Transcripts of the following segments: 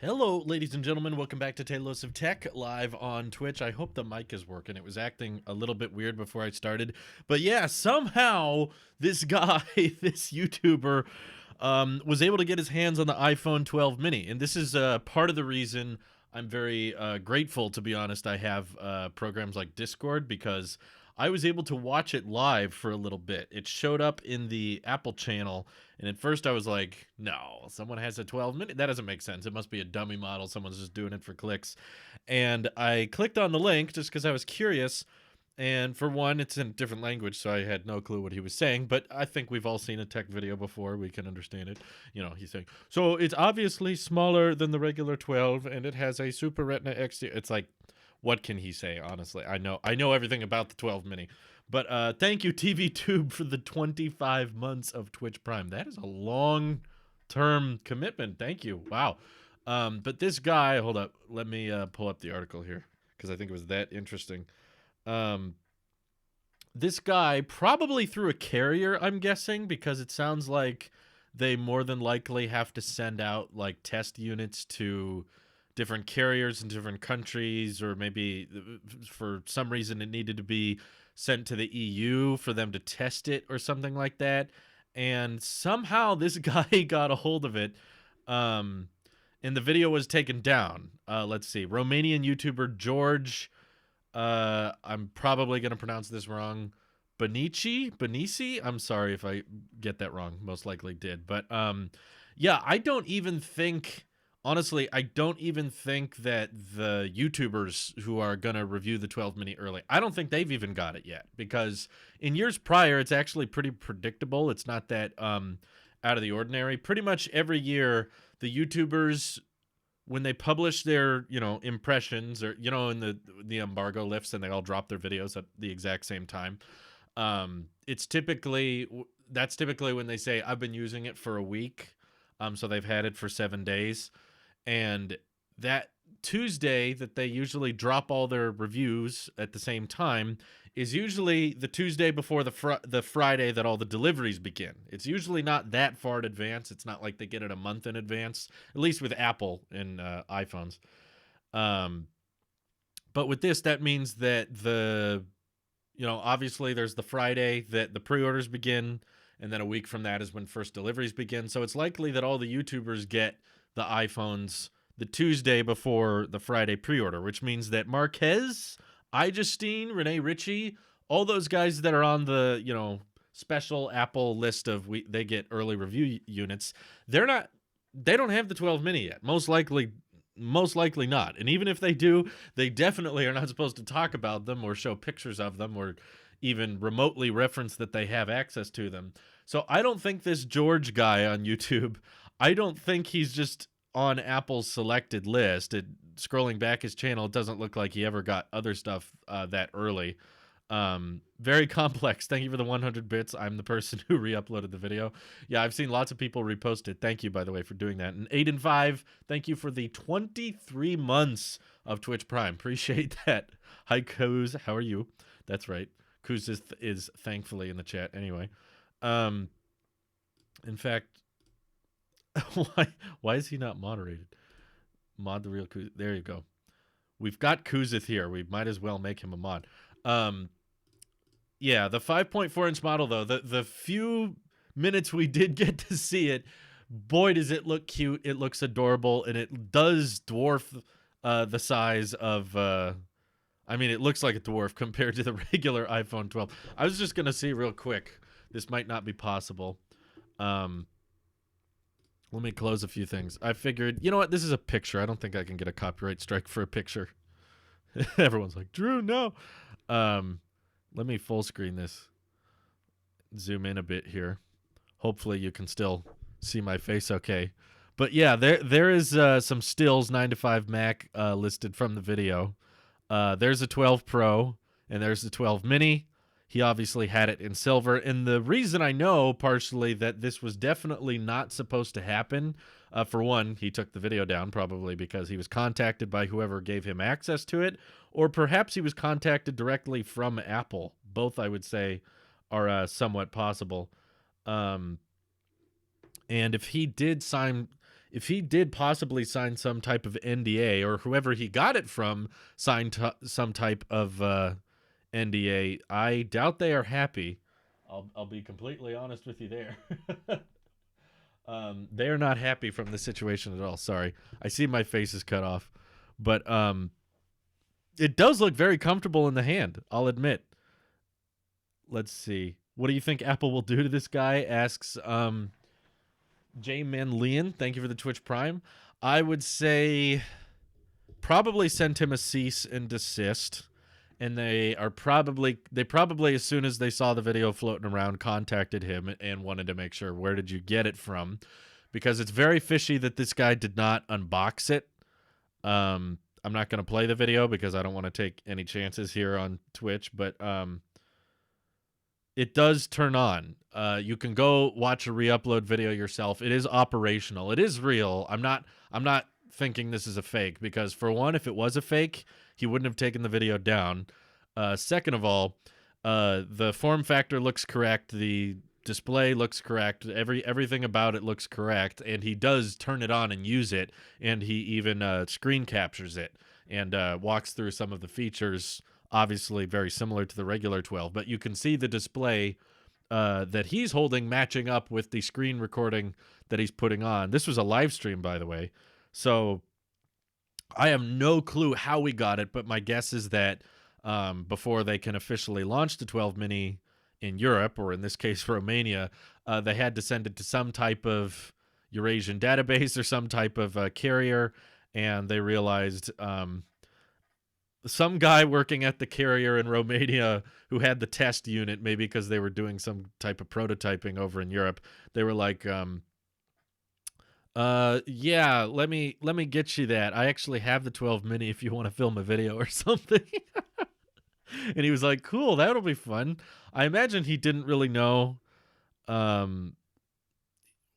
Hello, ladies and gentlemen. Welcome back to Talos of Tech live on Twitch. I hope the mic is working. It was acting a little bit weird before I started. But yeah, somehow this guy, this YouTuber, was able to get his hands on the iPhone 12 mini. And this is part of the reason I'm very grateful, to be honest. I have programs like Discord because I was able to watch it live for a little bit. It showed up in the Apple channel, and at first I was like, no, someone has a 12 minute. That doesn't make sense. It must be a dummy model. Someone's just doing it for clicks. And I clicked on the link just because I was curious. And for one, it's in a different language, so I had no clue what he was saying. But I think we've all seen a tech video before. We can understand it. You know, he's saying, so it's obviously smaller than the regular 12, and it has a Super Retina XD. It's like, what can he say? Honestly, I know everything about the 12 mini. But thank you, TV Tube, for the 25 months of Twitch Prime. That is a long-term commitment. Thank you. Wow. But this guy, hold up. Let me pull up the article here because I think it was that interesting. This guy probably through a carrier, I'm guessing, because it sounds like they more than likely have to send out like test units to different carriers in different countries, or maybe for some reason it needed to be sent to the EU for them to test it or something like that. And somehow this guy got a hold of it. And the video was taken down. Let's see. Romanian YouTuber George, I'm probably going to pronounce this wrong. Benici? I'm sorry if I get that wrong. Most likely did. But yeah, I don't even think... Honestly, I don't even think that the YouTubers who are going to review the 12 mini early, I don't think they've even got it yet, because in years prior, it's actually pretty predictable. It's not that out of the ordinary. Pretty much every year, the YouTubers, when they publish their, impressions, or, in the embargo lifts and they all drop their videos at the exact same time, that's typically when they say, I've been using it for a week. So they've had it for 7 days. And that Tuesday that they usually drop all their reviews at the same time is usually the Tuesday before the Friday that all the deliveries begin. It's usually not that far in advance. It's not like they get it a month in advance, at least with Apple and iPhones. But with this, that means that obviously there's the Friday that the pre-orders begin, and then a week from that is when first deliveries begin. So it's likely that all the YouTubers get the iPhones the Tuesday before the Friday pre-order, which means that Marquez, iJustine, Renee Ritchie, all those guys that are on the, special Apple list of they get early review units, they don't have the 12 mini yet. Most likely not. And even if they do, they definitely are not supposed to talk about them or show pictures of them or even remotely reference that they have access to them. So I don't think this George guy on YouTube, I don't think he's just on Apple's selected list. Scrolling back his channel, it doesn't look like he ever got other stuff that early. Very complex. Thank you for the 100 bits. I'm the person who re-uploaded the video. Yeah, I've seen lots of people repost it. Thank you, by the way, for doing that. And 8 and 5, thank you for the 23 months of Twitch Prime. Appreciate that. Hi, Kuz. How are you? That's right. Kuz is thankfully in the chat anyway. In fact, why is he not moderated? Mod the real Kuz. There you go. We've got Kuzith here. We might as well make him a mod. Yeah, the 5.4-inch model, though, the few minutes we did get to see it, boy, does it look cute. It looks adorable, and it does dwarf the size of... it looks like a dwarf compared to the regular iPhone 12. I was just going to see real quick. This might not be possible. Let me close a few things. I figured, you know what? This is a picture. I don't think I can get a copyright strike for a picture. Everyone's like, Drew, no. Let me full screen this. Zoom in a bit here. Hopefully you can still see my face okay. But yeah, there is some stills 9 to 5 Mac listed from the video. There's a 12 Pro and there's the 12 Mini. He obviously had it in silver. And the reason I know partially that this was definitely not supposed to happen, for one, he took the video down probably because he was contacted by whoever gave him access to it, or perhaps he was contacted directly from Apple. Both, I would say, are somewhat possible. And if he did sign... if he did possibly sign some type of NDA, or whoever he got it from signed some type of NDA, I doubt they are happy. I'll be completely honest with you there. They are not happy from the situation at all. Sorry, I see my face is cut off, but it does look very comfortable in the hand, I'll admit. Let's see. What do you think Apple will do to this guy? Asks J Manlian. Thank you for the Twitch Prime. I would say probably send him a cease and desist. And they probably as soon as they saw the video floating around, contacted him and wanted to make sure, where did you get it from? Because it's very fishy that this guy did not unbox it. I'm not going to play the video because I don't want to take any chances here on Twitch, but it does turn on. You can go watch a re-upload video yourself. It is operational. It is real. I'm not thinking this is a fake, because for one, if it was a fake, he wouldn't have taken the video down. Second of all, the form factor looks correct. The display looks correct. Everything about it looks correct, and he does turn it on and use it, and he even screen captures it and walks through some of the features, obviously very similar to the regular 12, but you can see the display that he's holding matching up with the screen recording that he's putting on. This was a live stream, by the way, so I have no clue how we got it, but my guess is that before they can officially launch the 12 mini in Europe, or in this case Romania, they had to send it to some type of Eurasian database or some type of carrier, and they realized some guy working at the carrier in Romania who had the test unit, maybe because they were doing some type of prototyping over in Europe, they were like, yeah, let me get you that. I actually have the 12 mini if you want to film a video or something. And he was like, cool, that'll be fun. I imagine he didn't really know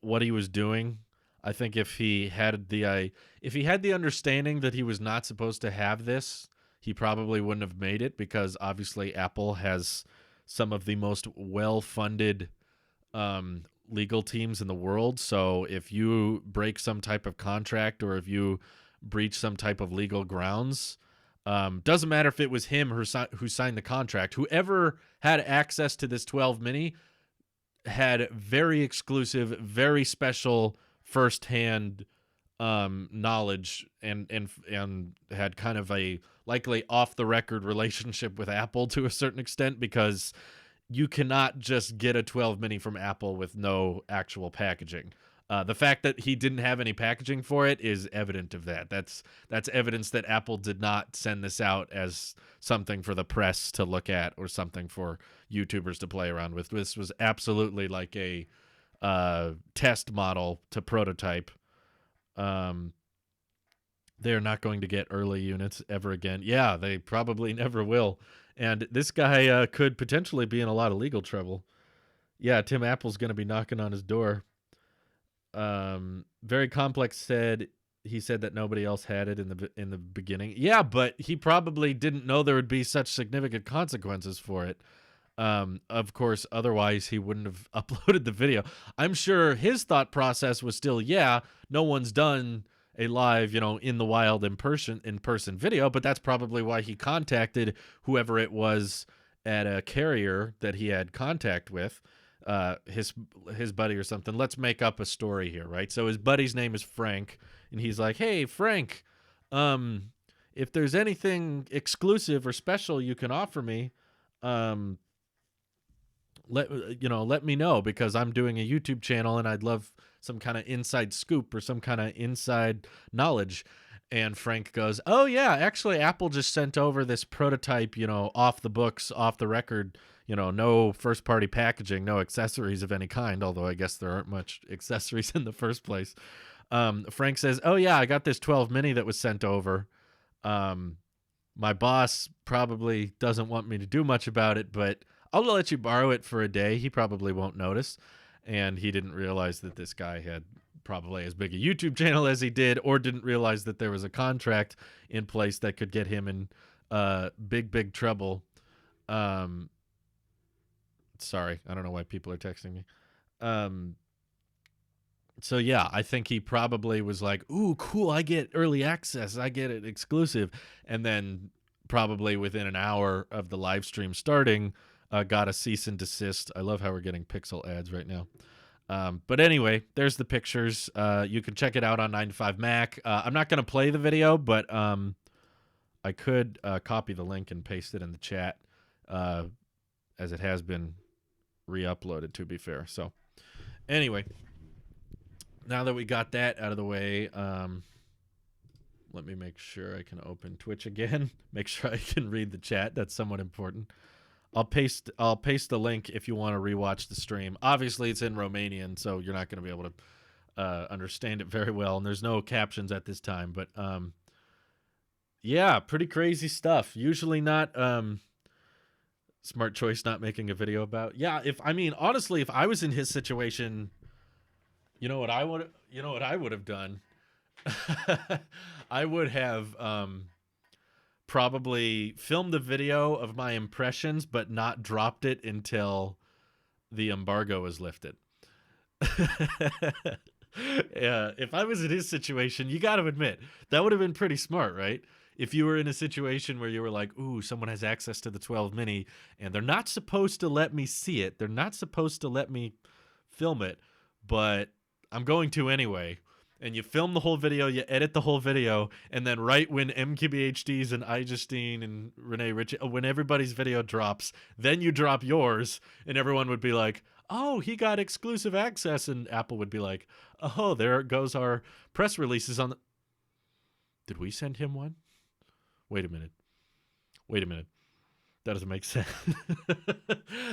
what he was doing. I think if he had the understanding that he was not supposed to have this, he probably wouldn't have made it, because obviously Apple has some of the most well-funded legal teams in the world. So if you break some type of contract, or if you breach some type of legal grounds, doesn't matter if it was him who signed the contract. Whoever had access to this 12 mini had very exclusive, very special firsthand knowledge, and had kind of a likely off the record relationship with Apple to a certain extent, because you cannot just get a 12 mini from Apple with no actual packaging. The fact that he didn't have any packaging for it is evident of that. That's evidence that Apple did not send this out as something for the press to look at, or something for YouTubers to play around with. This was absolutely like a test model to prototype. They're not going to get early units ever again. Yeah, they probably never will. And this guy could potentially be in a lot of legal trouble. Yeah, Tim Apple's going to be knocking on his door. Very Complex said that nobody else had it in the beginning. Yeah, but he probably didn't know there would be such significant consequences for it. Of course, otherwise he wouldn't have uploaded the video. I'm sure his thought process was still, yeah, no one's done a live, in the wild in person video, but that's probably why he contacted whoever it was at a carrier that he had contact with, his buddy or something. Let's make up a story here, right? So his buddy's name is Frank, and he's like, hey, Frank, if there's anything exclusive or special you can offer me, let me know, because I'm doing a YouTube channel and I'd love some kind of inside scoop or some kind of inside knowledge. And Frank goes, oh yeah, actually Apple just sent over this prototype, off the books, off the record, no first party packaging, no accessories of any kind, although I guess there aren't much accessories in the first place. Frank says, oh yeah, I got this 12 mini that was sent over. My boss probably doesn't want me to do much about it, but I'll let you borrow it for a day. He probably won't notice. And he didn't realize that this guy had probably as big a YouTube channel as he did, or didn't realize that there was a contract in place that could get him in big trouble. Sorry, I don't know why people are texting me. So yeah, I think he probably was like, "Ooh, cool! I get early access. I get it exclusive," and then probably within an hour of the live stream starting, got a cease and desist. I love how we're getting pixel ads right now. But anyway, there's the pictures. You can check it out on 9to5Mac. I'm not gonna play the video, but I could copy the link and paste it in the chat, as it has been re-uploaded. To be fair, so anyway. Now that we got that out of the way, let me make sure I can open Twitch again. Make sure I can read the chat. That's somewhat important. I'll paste the link if you want to rewatch the stream. Obviously, it's in Romanian, so you're not going to be able to understand it very well, and there's no captions at this time. But yeah, pretty crazy stuff. Usually not smart choice not making a video about. Yeah, honestly, if I was in his situation, you know what I would have done? I would have probably filmed a video of my impressions, but not dropped it until the embargo was lifted. Yeah, if I was in his situation, you got to admit, that would have been pretty smart, right? If you were in a situation where you were like, ooh, someone has access to the 12 mini, and they're not supposed to let me see it. They're not supposed to let me film it, but I'm going to anyway. And you film the whole video, you edit the whole video, and then right when MKBHD's and iJustine and Renee Rich, when everybody's video drops, then you drop yours, and everyone would be like, oh, he got exclusive access, and Apple would be like, oh, there goes our press releases on the... Did we send him one? Wait a minute. That doesn't make sense.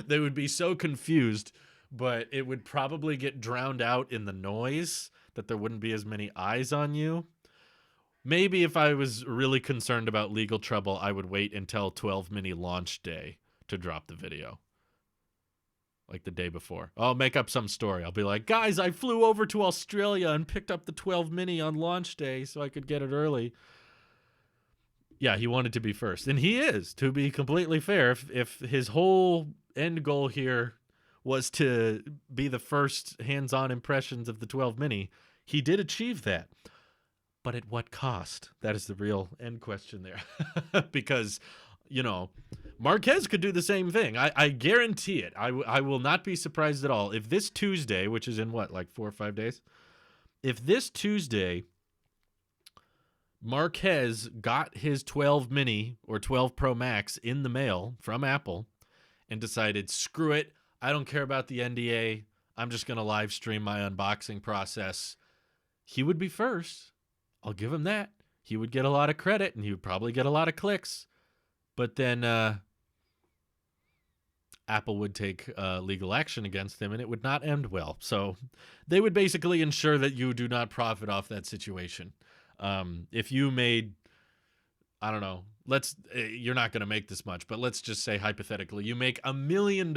They would be so confused, but it would probably get drowned out in the noise that there wouldn't be as many eyes on you. Maybe if I was really concerned about legal trouble, I would wait until 12 mini launch day to drop the video. Like the day before. I'll make up some story. I'll be like, guys, I flew over to Australia and picked up the 12 mini on launch day so I could get it early. Yeah, he wanted to be first. And he is, to be completely fair. If his whole end goal here was to be the first hands-on impressions of the 12 mini, he did achieve that. But at what cost? That is the real end question there. Because, you know, Marquez could do the same thing. I guarantee it. I will not be surprised at all if this Tuesday, which is in what, like 4 or 5 days? If this Tuesday Marquez got his 12 mini or 12 Pro Max in the mail from Apple and decided, screw it, I don't care about the NDA, I'm just going to live stream my unboxing process, he would be first. I'll give him that. He would get a lot of credit and he would probably get a lot of clicks. But then Apple would take legal action against him and it would not end well. So they would basically ensure that you do not profit off that situation. If you made, I don't know, you're not going to make this much, but let's just say hypothetically, you make $1 million,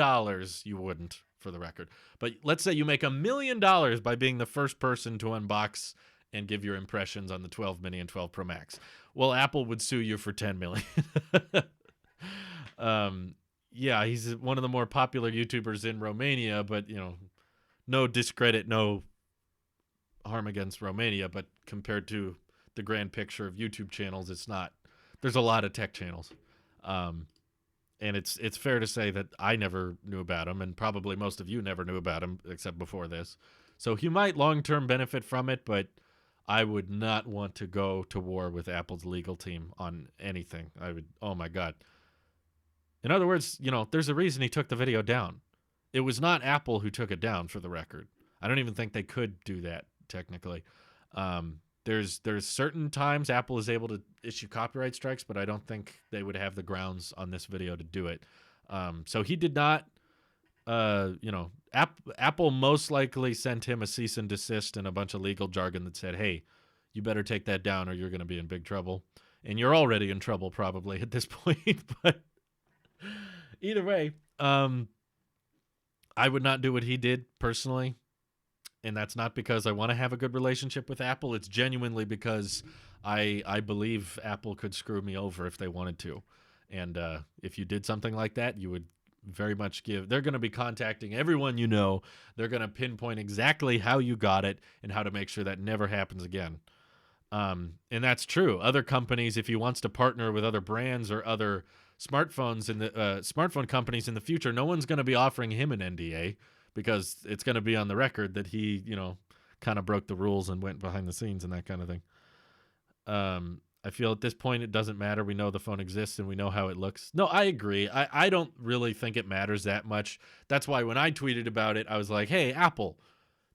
you wouldn't for the record, but let's say you make $1 million by being the first person to unbox and give your impressions on the 12 mini and 12 Pro Max. Well, Apple would sue you for 10 million. Yeah, he's one of the more popular YouTubers in Romania, but you know, no discredit, no harm against Romania, but compared to the grand picture of YouTube channels, it's not. There's a lot of tech channels, and it's fair to say that I never knew about him, and probably most of you never knew about him except before this. So he might long-term benefit from it, but I would not want to go to war with Apple's legal team on anything. I would, oh my God. In other words, you know, there's a reason he took the video down. It was not Apple who took it down, for the record. I don't even think they could do that technically. There's certain times Apple is able to issue copyright strikes, but I don't think they would have the grounds on this video to do it. So he did not, you know, Apple most likely sent him a cease and desist and a bunch of legal jargon that said, hey, you better take that down or you're going to be in big trouble. And you're already in trouble probably at this point. But either way, I would not do what he did personally. And that's not because I want to have a good relationship with Apple. It's genuinely because I believe Apple could screw me over if they wanted to. And if you did something like that, you would very much give. They're going to be contacting everyone you know. They're going to pinpoint exactly how you got it and how to make sure that never happens again. And that's true. Other companies, if he wants to partner with other brands or other smartphones in the smartphone companies in the future, no one's going to be offering him an NDA because it's going to be on the record that he, kind of broke the rules and went behind the scenes and that kind of thing. I feel at this point it doesn't matter. We know the phone exists and we know how it looks. No, I agree. I don't really think it matters that much. That's why when I tweeted about it, I was like, hey, Apple,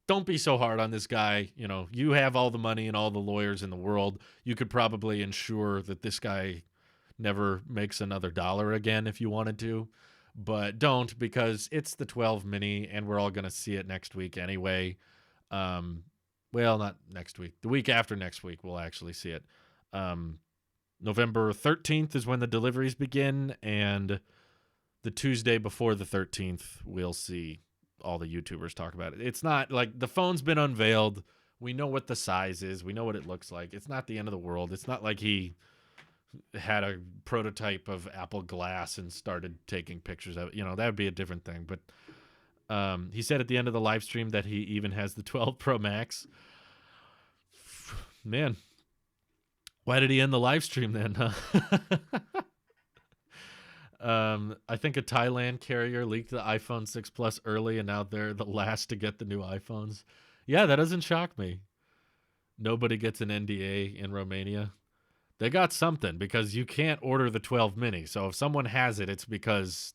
don't be so hard on this guy. You have all the money and all the lawyers in the world. You could probably ensure that this guy never makes another dollar again if you wanted to. But don't, because it's the 12 mini and we're all going to see it next week anyway. Well, not next week. The week after next week, we'll actually see it. November 13th is when the deliveries begin, and the Tuesday before the 13th, we'll see all the YouTubers talk about it. It's not like the phone's been unveiled. We know what the size is. We know what it looks like. It's not the end of the world. It's not like he had a prototype of Apple Glass and started taking pictures of it. That would be a different thing. But he said at the end of the live stream that he even has the 12 Pro Max. Man, why did he end the live stream then, huh? I think a Thailand carrier leaked the iPhone 6 Plus early, and now they're the last to get the new iPhones. Yeah, that doesn't shock me. Nobody gets an NDA in Romania. They got something because you can't order the 12 mini. So if someone has it, it's because,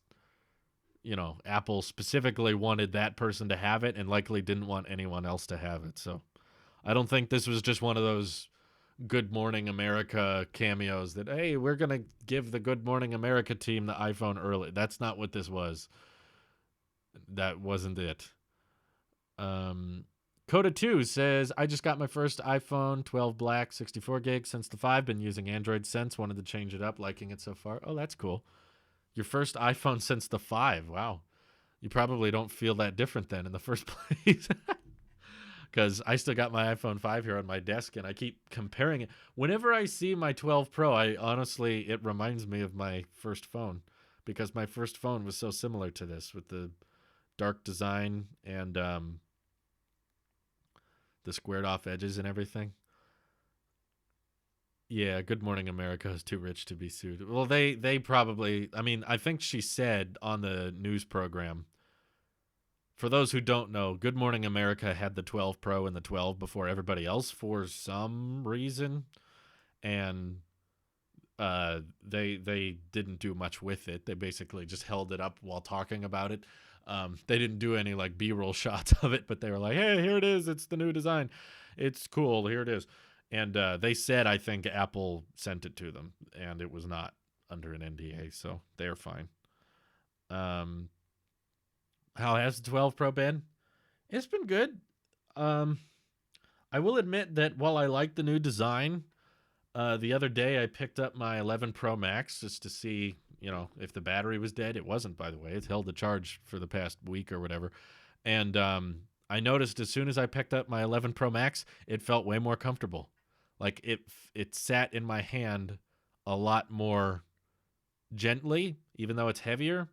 Apple specifically wanted that person to have it and likely didn't want anyone else to have it. So I don't think this was just one of those Good Morning America cameos that, hey, we're going to give the Good Morning America team the iPhone early. That's not what this was. That wasn't it. Coda2 says, I just got my first iPhone 12 Black 64 gig since the 5. Been using Android since. Wanted to change it up. Liking it so far. Oh, that's cool. Your first iPhone since the 5. Wow. You probably don't feel that different then in the first place. Because I still got my iPhone 5 here on my desk, and I keep comparing it. Whenever I see my 12 Pro, it reminds me of my first phone. Because my first phone was so similar to this with the dark design and the squared off edges and everything. Yeah, Good Morning America is too rich to be sued. Well, they probably, I think she said on the news program, for those who don't know, Good Morning America had the 12 Pro and the 12 before everybody else for some reason. And they didn't do much with it. They basically just held it up while talking about it. They didn't do any like B-roll shots of it, but they were like, hey, here it is. It's the new design. It's cool. Here it is. And they said, I think Apple sent it to them, and it was not under an NDA, so they're fine. How has the 12 Pro been? It's been good. I will admit that while I like the new design, the other day I picked up my 11 Pro Max just to see, if the battery was dead. It wasn't, by the way. It's held the charge for the past week or whatever. And I noticed as soon as I picked up my 11 Pro Max, it felt way more comfortable. Like it sat in my hand a lot more gently, even though it's heavier.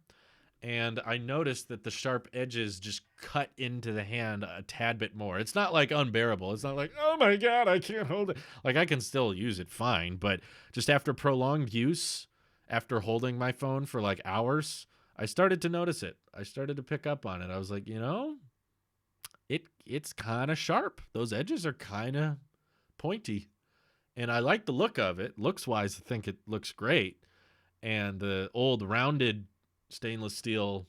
And I noticed that the sharp edges just cut into the hand a tad bit more. It's not like unbearable. It's not like, oh my God, I can't hold it. Like I can still use it fine, but just after prolonged use, after holding my phone for like hours, I started to notice it. I started to pick up on it. I was like, it's kind of sharp. Those edges are kind of pointy. And I like the look of it. Looks wise, I think it looks great. And the old rounded stainless steel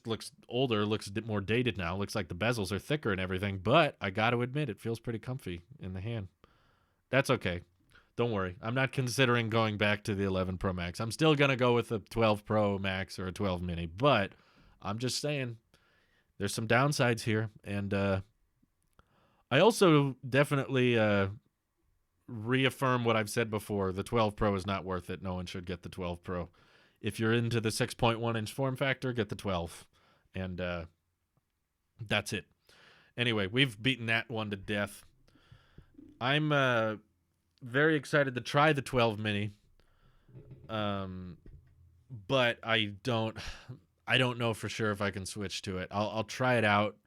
looks older, looks more dated now. Looks like the bezels are thicker and everything. But I got to admit, it feels pretty comfy in the hand. That's okay. Don't worry. I'm not considering going back to the 11 Pro Max. I'm still going to go with a 12 Pro Max or a 12 Mini. But I'm just saying there's some downsides here. And I also definitely reaffirm what I've said before. The 12 Pro is not worth it. No one should get the 12 Pro. If you're into the 6.1 inch form factor, get the 12. And that's it. Anyway, we've beaten that one to death. I'm very excited to try the 12 mini. but I don't know for sure if I can switch to it. I'll try it out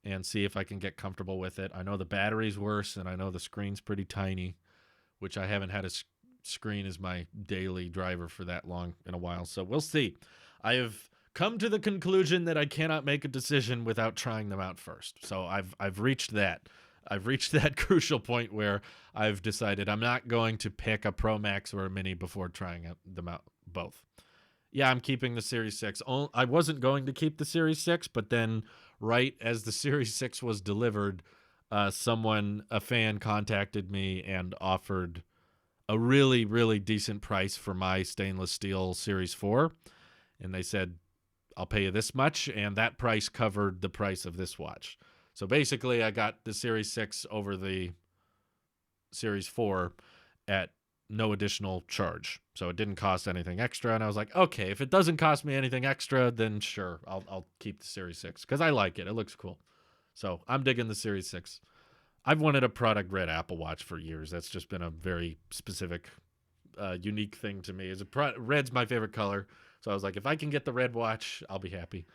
and see if I can get comfortable with it. I know the battery's worse, and I know the screen's pretty tiny, which I haven't had a screen as my daily driver for that long in a while. So we'll see. I have come to the conclusion that I cannot make a decision without trying them out first. So I've reached that. I've reached that crucial point where I've decided I'm not going to pick a Pro Max or a Mini before trying them out both. Yeah, I'm keeping the Series 6. I wasn't going to keep the Series 6, but then right as the Series 6 was delivered, a fan contacted me and offered a really, really decent price for my stainless steel Series 4. And they said, I'll pay you this much. And that price covered the price of this watch. So basically, I got the Series 6 over the Series 4 at no additional charge. So it didn't cost anything extra. And I was like, okay, if it doesn't cost me anything extra, then sure, I'll keep the Series 6 because I like it. It looks cool. So I'm digging the Series 6. I've wanted a product red Apple Watch for years. That's just been a very specific, unique thing to me. Red's my favorite color. So I was like, if I can get the red watch, I'll be happy.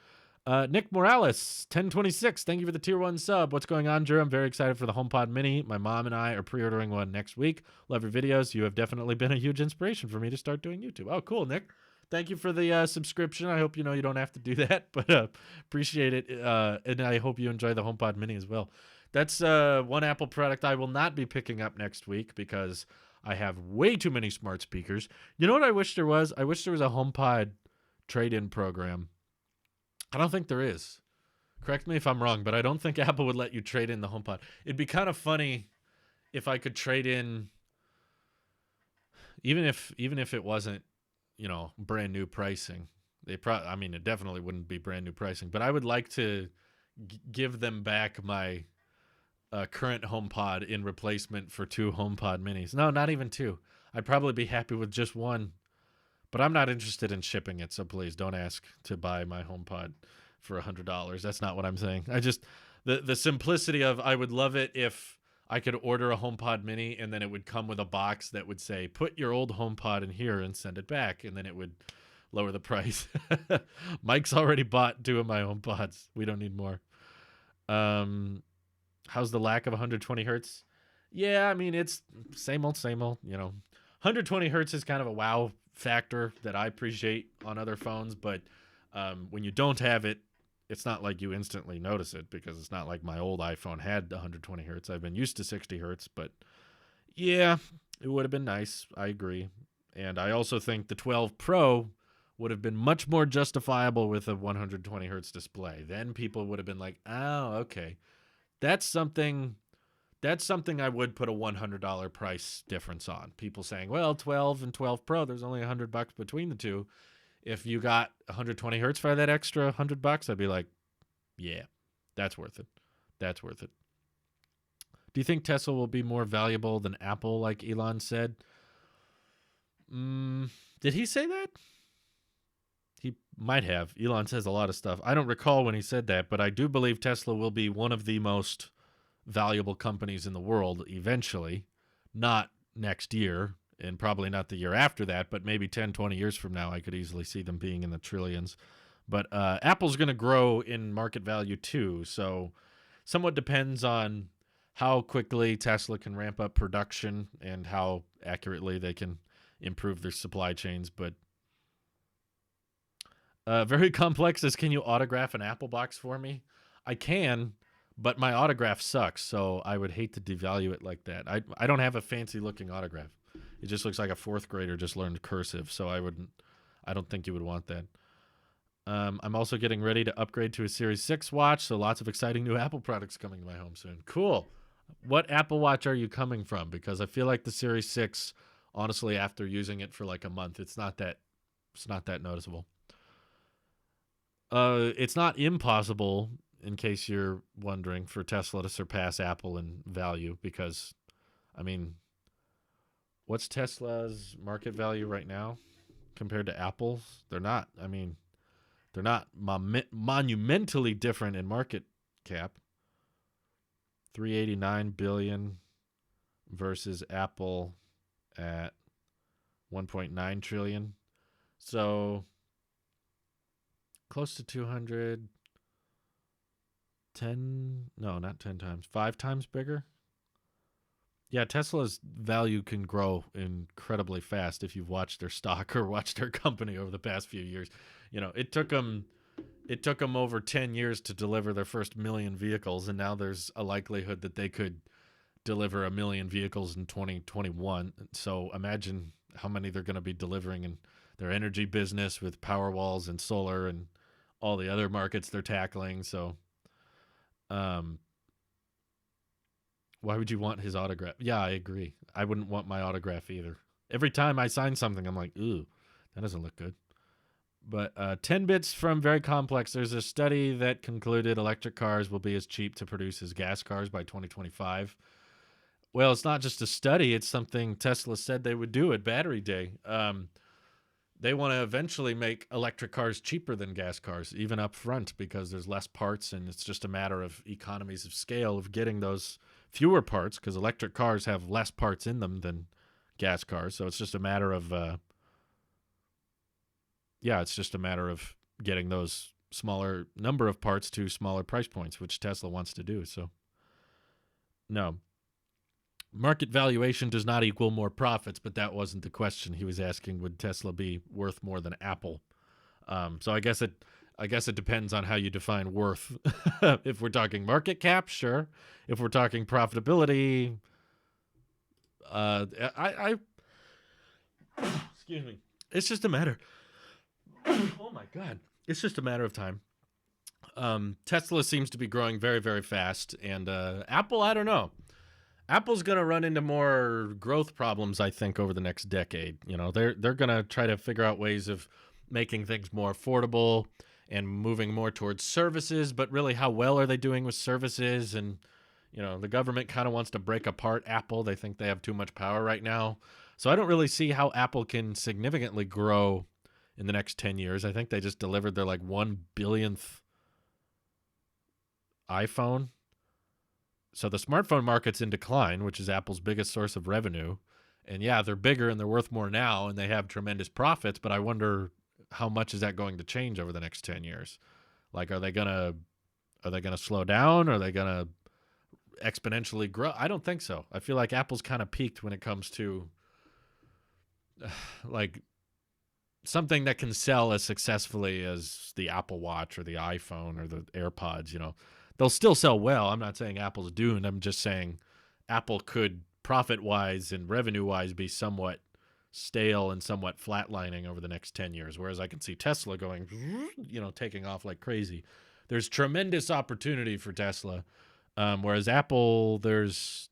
Nick Morales, 1026. Thank you for the tier 1 sub. What's going on, Drew? I'm very excited for the HomePod Mini. My mom and I are pre-ordering one next week. Love your videos. You have definitely been a huge inspiration for me to start doing YouTube. Oh, cool, Nick. Thank you for the subscription. I hope you don't have to do that, but appreciate it. And I hope you enjoy the HomePod Mini as well. That's one Apple product I will not be picking up next week because I have way too many smart speakers. You know what I wish there was? I wish there was a HomePod trade-in program. I don't think there is. Correct me if I'm wrong, but I don't think Apple would let you trade in the HomePod. It'd be kind of funny if I could trade in, even if it wasn't, brand new pricing. It definitely wouldn't be brand new pricing, but I would like to give them back my current HomePod in replacement for 2 HomePod Minis. No, not even 2. I'd probably be happy with just one. But I'm not interested in shipping it, so please don't ask to buy my HomePod for $100. That's not what I'm saying. The simplicity of I would love it if I could order a HomePod Mini and then it would come with a box that would say, put your old HomePod in here and send it back, and then it would lower the price. Mike's already bought 2 of my HomePods. We don't need more. How's the lack of 120 hertz? Yeah, I mean, it's same old, 120 hertz is kind of a wow factor that I appreciate on other phones, but when you don't have it, it's not like you instantly notice it because it's not like my old iPhone had 120 hertz. I've been used to 60 hertz, but yeah, it would have been nice. I agree. And I also think the 12 Pro would have been much more justifiable with a 120 hertz display. Then people would have been like, oh, okay. That's something I would put a $100 price difference on. People saying, well, 12 and 12 Pro, there's only $100 between the two. If you got 120 hertz for that extra $100, I'd be like, yeah, that's worth it. That's worth it. Do you think Tesla will be more valuable than Apple, like Elon said? Did he say that? He might have. Elon says a lot of stuff. I don't recall when he said that, but I do believe Tesla will be one of the most valuable companies in the world eventually. Not next year, and probably not the year after that, but maybe 10, 20 years from now, I could easily see them being in the trillions. But Apple's going to grow in market value too, so somewhat depends on how quickly Tesla can ramp up production and how accurately they can improve their supply chains. But very complex is, can you autograph an Apple box for me? I can, but my autograph sucks, so I would hate to devalue it like that. I don't have a fancy looking autograph. It just looks like a 4th grader just learned cursive, so I don't think you would want that. I'm also getting ready to upgrade to a Series 6 watch, so lots of exciting new Apple products coming to my home soon. Cool. What Apple Watch are you coming from? Because I feel like the Series 6, honestly, after using it for like a month, it's not that noticeable. It's not impossible, in case you're wondering, for Tesla to surpass Apple in value because, I mean, what's Tesla's market value right now compared to Apple's? They're not monumentally different in market cap. 389 billion versus Apple at 1.9 trillion. So close to 200, 10, no, not 10 times, 5 times bigger. Yeah, Tesla's value can grow incredibly fast if you've watched their stock or watched their company over the past few years. It took them over 10 years to deliver their first million vehicles, and now there's a likelihood that they could deliver a million vehicles in 2021. So imagine how many they're going to be delivering in their energy business with power walls and solar and all the other markets they're tackling. So, um, why would you want his autograph? Yeah, I agree. I wouldn't want my autograph either. Every time I sign something, I'm like, ooh, that doesn't look good. But 10 bits from Very Complex. There's a study that concluded electric cars will be as cheap to produce as gas cars by 2025. Well, it's not just a study, it's something Tesla said they would do at Battery Day. They want to eventually make electric cars cheaper than gas cars, even up front, because there's less parts, and it's just a matter of economies of scale of getting those fewer parts, because electric cars have less parts in them than gas cars. So it's just a matter of, it's just a matter of getting those smaller number of parts to smaller price points, which Tesla wants to do. So, no. Market valuation does not equal more profits, but that wasn't the question. He was asking, would Tesla be worth more than Apple? So I guess it depends on how you define worth. If we're talking market cap, sure. If we're talking profitability, I excuse me. It's just a matter. Oh my God! It's just a matter of time. Tesla seems to be growing very, very fast, and Apple, I don't know. Apple's going to run into more growth problems, I think, over the next decade. They're going to try to figure out ways of making things more affordable and moving more towards services. But really, how well are they doing with services? And the government kind of wants to break apart Apple. They think they have too much power right now. So I don't really see how Apple can significantly grow in the next 10 years. I think they just delivered their 1 billionth iPhone. So the smartphone market's in decline, which is Apple's biggest source of revenue. And yeah, they're bigger and they're worth more now and they have tremendous profits, but I wonder how much is that going to change over the next 10 years? Are they going to slow down? Are they going to exponentially grow? I don't think so. I feel like Apple's kind of peaked when it comes to something that can sell as successfully as the Apple Watch or the iPhone or the Airpods. They'll still sell well. I'm not saying Apple's doomed. I'm just saying Apple could, profit-wise and revenue-wise, be somewhat stale and somewhat flatlining over the next 10 years, whereas I can see Tesla going, taking off like crazy. There's tremendous opportunity for Tesla, whereas Apple, there's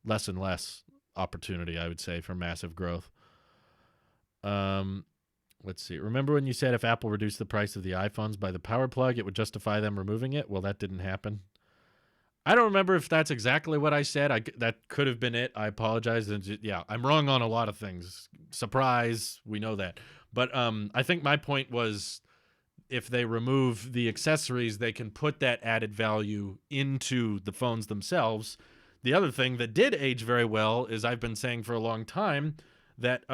less and less opportunity, I would say, for massive growth. Let's see. Remember when you said if Apple reduced the price of the iPhones by the power plug, it would justify them removing it? Well, that didn't happen. I don't remember if that's exactly what I said. That could have been it. I apologize. Yeah, I'm wrong on a lot of things. Surprise, we know that. But I think my point was if they remove the accessories, they can put that added value into the phones themselves. The other thing that did age very well is I've been saying for a long time that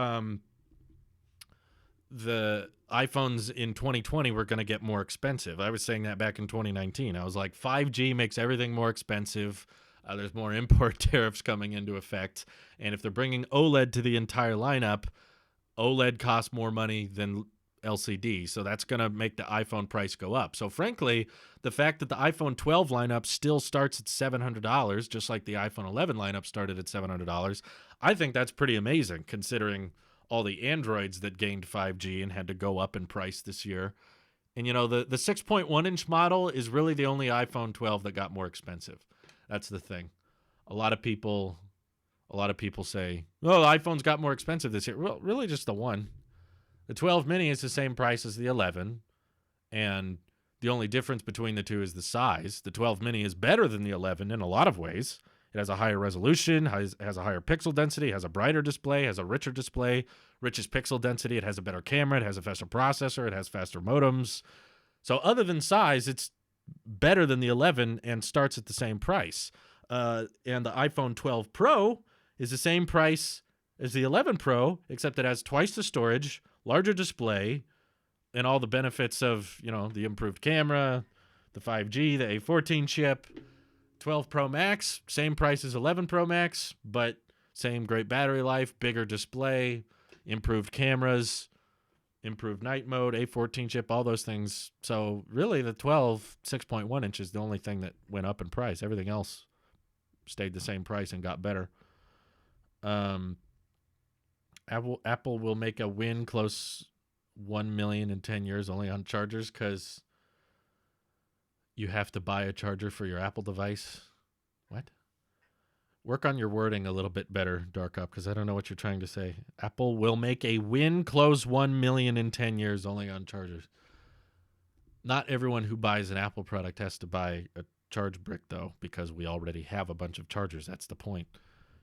the iPhones in 2020 were going to get more expensive. I was saying that back in 2019. I was like, 5G makes everything more expensive. There's more import tariffs coming into effect. And if they're bringing OLED to the entire lineup, OLED costs more money than LCD. So that's going to make the iPhone price go up. So frankly, the fact that the iPhone 12 lineup still starts at $700, just like the iPhone 11 lineup started at $700, I think that's pretty amazing considering all the Androids that gained 5G and had to go up in price this year. And, the 6.1-inch model is really the only iPhone 12 that got more expensive. That's the thing. A lot of people say, oh, the iPhone's got more expensive this year. Well, really just the one. The 12 mini is the same price as the 11, and the only difference between the two is the size. The 12 mini is better than the 11 in a lot of ways. It has a higher resolution, has a higher pixel density, has a brighter display, has a richer display, richest pixel density. It has a better camera. It has a faster processor. It has faster modems. So other than size, it's better than the 11 and starts at the same price. And the iPhone 12 Pro is the same price is the 11 Pro, except it has twice the storage, larger display, and all the benefits of, the improved camera, the 5G, the A14 chip. 12 Pro Max, same price as 11 Pro Max, but same great battery life, bigger display, improved cameras, improved night mode, A14 chip, all those things. So really the 12 6.1 inch is the only thing that went up in price. Everything else stayed the same price and got better. Apple will make a win close 1 million in 10 years only on chargers because you have to buy a charger for your Apple device. What? Work on your wording a little bit better, Dark Up, because I don't know what you're trying to say. Apple will make a win close 1 million in 10 years only on chargers. Not everyone who buys an Apple product has to buy a charge brick, though, because we already have a bunch of chargers. That's the point.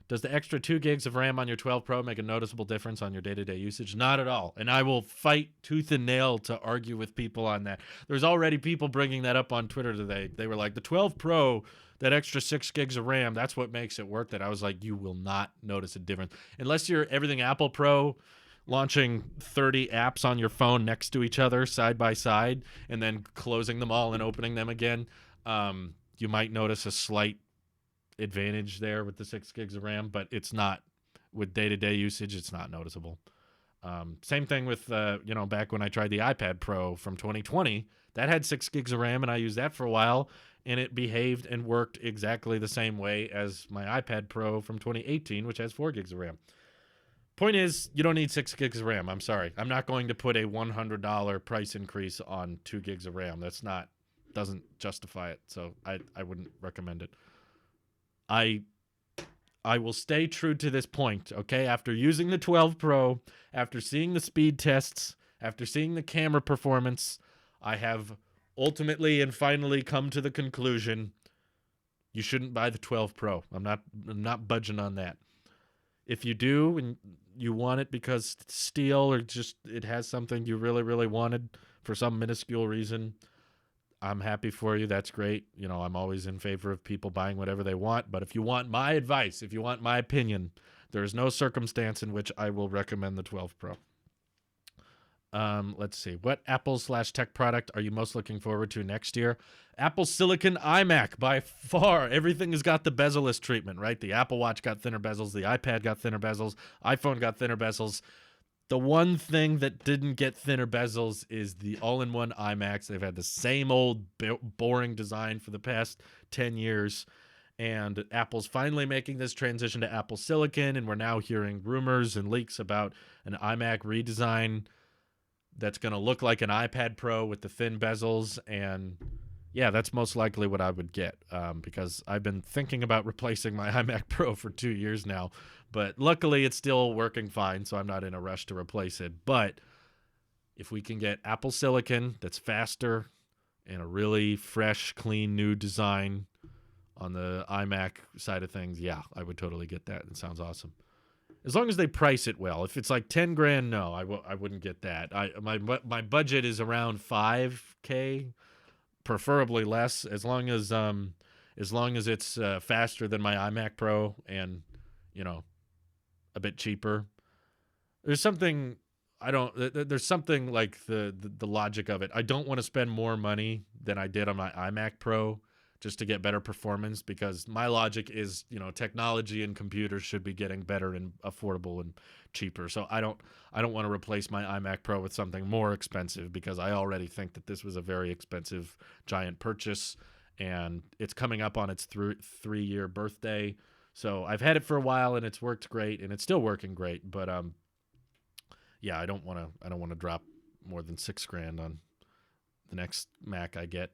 Does the extra 2 gigs of RAM on your 12 Pro make a noticeable difference on your day-to-day usage? Not at all. And I will fight tooth and nail to argue with people on that. There's already people bringing that up on Twitter today. They were like, the 12 Pro, that extra 6 gigs of RAM, that's what makes it worth it. I was like, you will not notice a difference. Unless you're everything Apple Pro, launching 30 apps on your phone next to each other, side by side, and then closing them all and opening them again, you might notice a slight advantage there with the 6 gigs of RAM, but it's not, with day-to-day usage, it's not noticeable. Same thing with, back when I tried the iPad Pro from 2020, that had 6 gigs of RAM, and I used that for a while, and it behaved and worked exactly the same way as my iPad Pro from 2018, which has 4 gigs of RAM. Point is, you don't need 6 gigs of RAM. I'm sorry. I'm not going to put a $100 price increase on 2 gigs of RAM. Doesn't justify it, so I wouldn't recommend it. I will stay true to this point, okay? After using the 12 Pro, after seeing the speed tests, after seeing the camera performance, I have ultimately and finally come to the conclusion you shouldn't buy the 12 Pro. I'm not budging on that. If you do and you want it because it's steel or just it has something you really, really wanted for some minuscule reason, I'm happy for you. That's great. I'm always in favor of people buying whatever they want. But if you want my advice, if you want my opinion, there is no circumstance in which I will recommend the 12 Pro. Let's see. What Apple/tech product are you most looking forward to next year? Apple Silicon iMac, by far. Everything has got the bezel-less treatment, right? The Apple Watch got thinner bezels. The iPad got thinner bezels. iPhone got thinner bezels. The one thing that didn't get thinner bezels is the all-in-one iMacs. They've had the same old boring design for the past 10 years. And Apple's finally making this transition to Apple Silicon, and we're now hearing rumors and leaks about an iMac redesign that's going to look like an iPad Pro with the thin bezels. And yeah, that's most likely what I would get, because I've been thinking about replacing my iMac Pro for 2 years now. But luckily, it's still working fine, so I'm not in a rush to replace it. But if we can get Apple Silicon that's faster and a really fresh, clean, new design on the iMac side of things, yeah, I would totally get that. It sounds awesome. As long as they price it well. If it's like 10 grand, no, I wouldn't get that. My budget is around $5K, preferably less, as long as it's faster than my iMac Pro and a bit cheaper. There's something there's something like the logic of it. I don't want to spend more money than I did on my iMac Pro just to get better performance, because my logic is, technology and computers should be getting better and affordable and cheaper. So I don't want to replace my iMac Pro with something more expensive, because I already think that this was a very expensive giant purchase, and it's coming up on its 3-year birthday. So I've had it for a while and it's worked great and it's still working great. But yeah, I don't want to drop more than $6,000 on the next Mac I get.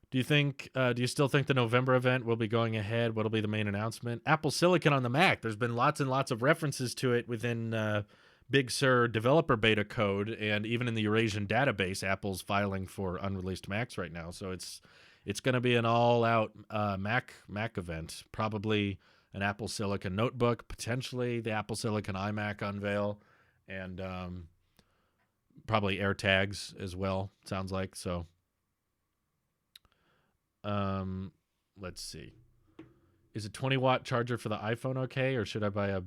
Do you still think the November event will be going ahead? What'll be the main announcement? Apple Silicon on the Mac. There's been lots and lots of references to it within Big Sur developer beta code, and even in the Eurasian database, Apple's filing for unreleased Macs right now. So it's going to be an all-out Mac event. Probably an Apple Silicon notebook, potentially the Apple Silicon iMac unveil, and probably AirTags as well, sounds like. So let's see. Is a 20-watt charger for the iPhone okay, or should I buy a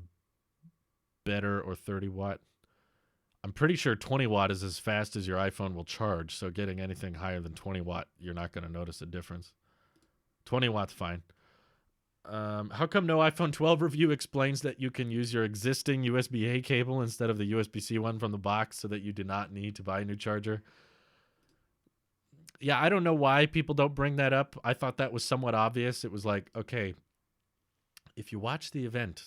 better or 30 watt. I'm pretty sure 20 watt is as fast as your iPhone will charge. So getting anything higher than 20 watt, you're not going to notice a difference. 20 watts, fine. How come no iPhone 12 review explains that you can use your existing USB-A cable instead of the USB-C one from the box so that you do not need to buy a new charger? Yeah, I don't know why people don't bring that up. I thought that was somewhat obvious. It was like, okay, if you watch the event,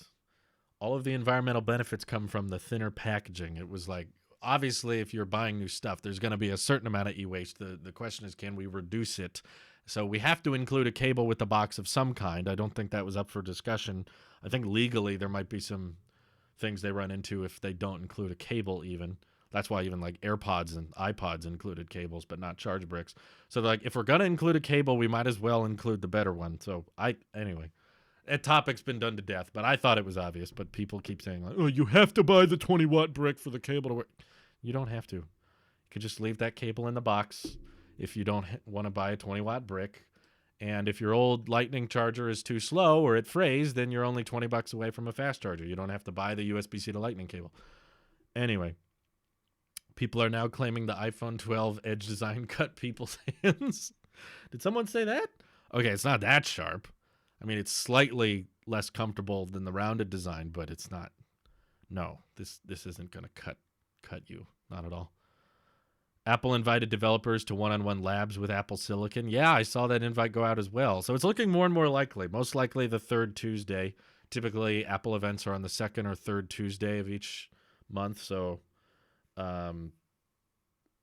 all of the environmental benefits come from the thinner packaging. It was like, obviously, if you're buying new stuff, there's going to be a certain amount of e-waste. The question is, can we reduce it? So we have to include a cable with the box of some kind. I don't think that was up for discussion. I think legally there might be some things they run into if they don't include a cable even. That's why even like AirPods and iPods included cables, but not charge bricks. So like, if we're going to include a cable, we might as well include the better one. So anyway, that topic's been done to death, but I thought it was obvious. But people keep saying, like, oh, you have to buy the 20 watt brick for the cable to work. You don't have to. You could just leave that cable in the box if you don't want to buy a 20 watt brick. And if your old lightning charger is too slow or it frays, then you're only $20 away from a fast charger. You don't have to buy the USB-C to lightning cable. Anyway, people are now claiming the iPhone 12 edge design cut people's hands. Did someone say that? Okay, it's not that sharp. I mean, it's slightly less comfortable than the rounded design, but it's not. No, this isn't going to cut you. Not at all. Apple invited developers to one-on-one labs with Apple Silicon. Yeah, I saw that invite go out as well. So it's looking more and more likely. Most likely the third Tuesday. Typically, Apple events are on the second or third Tuesday of each month. So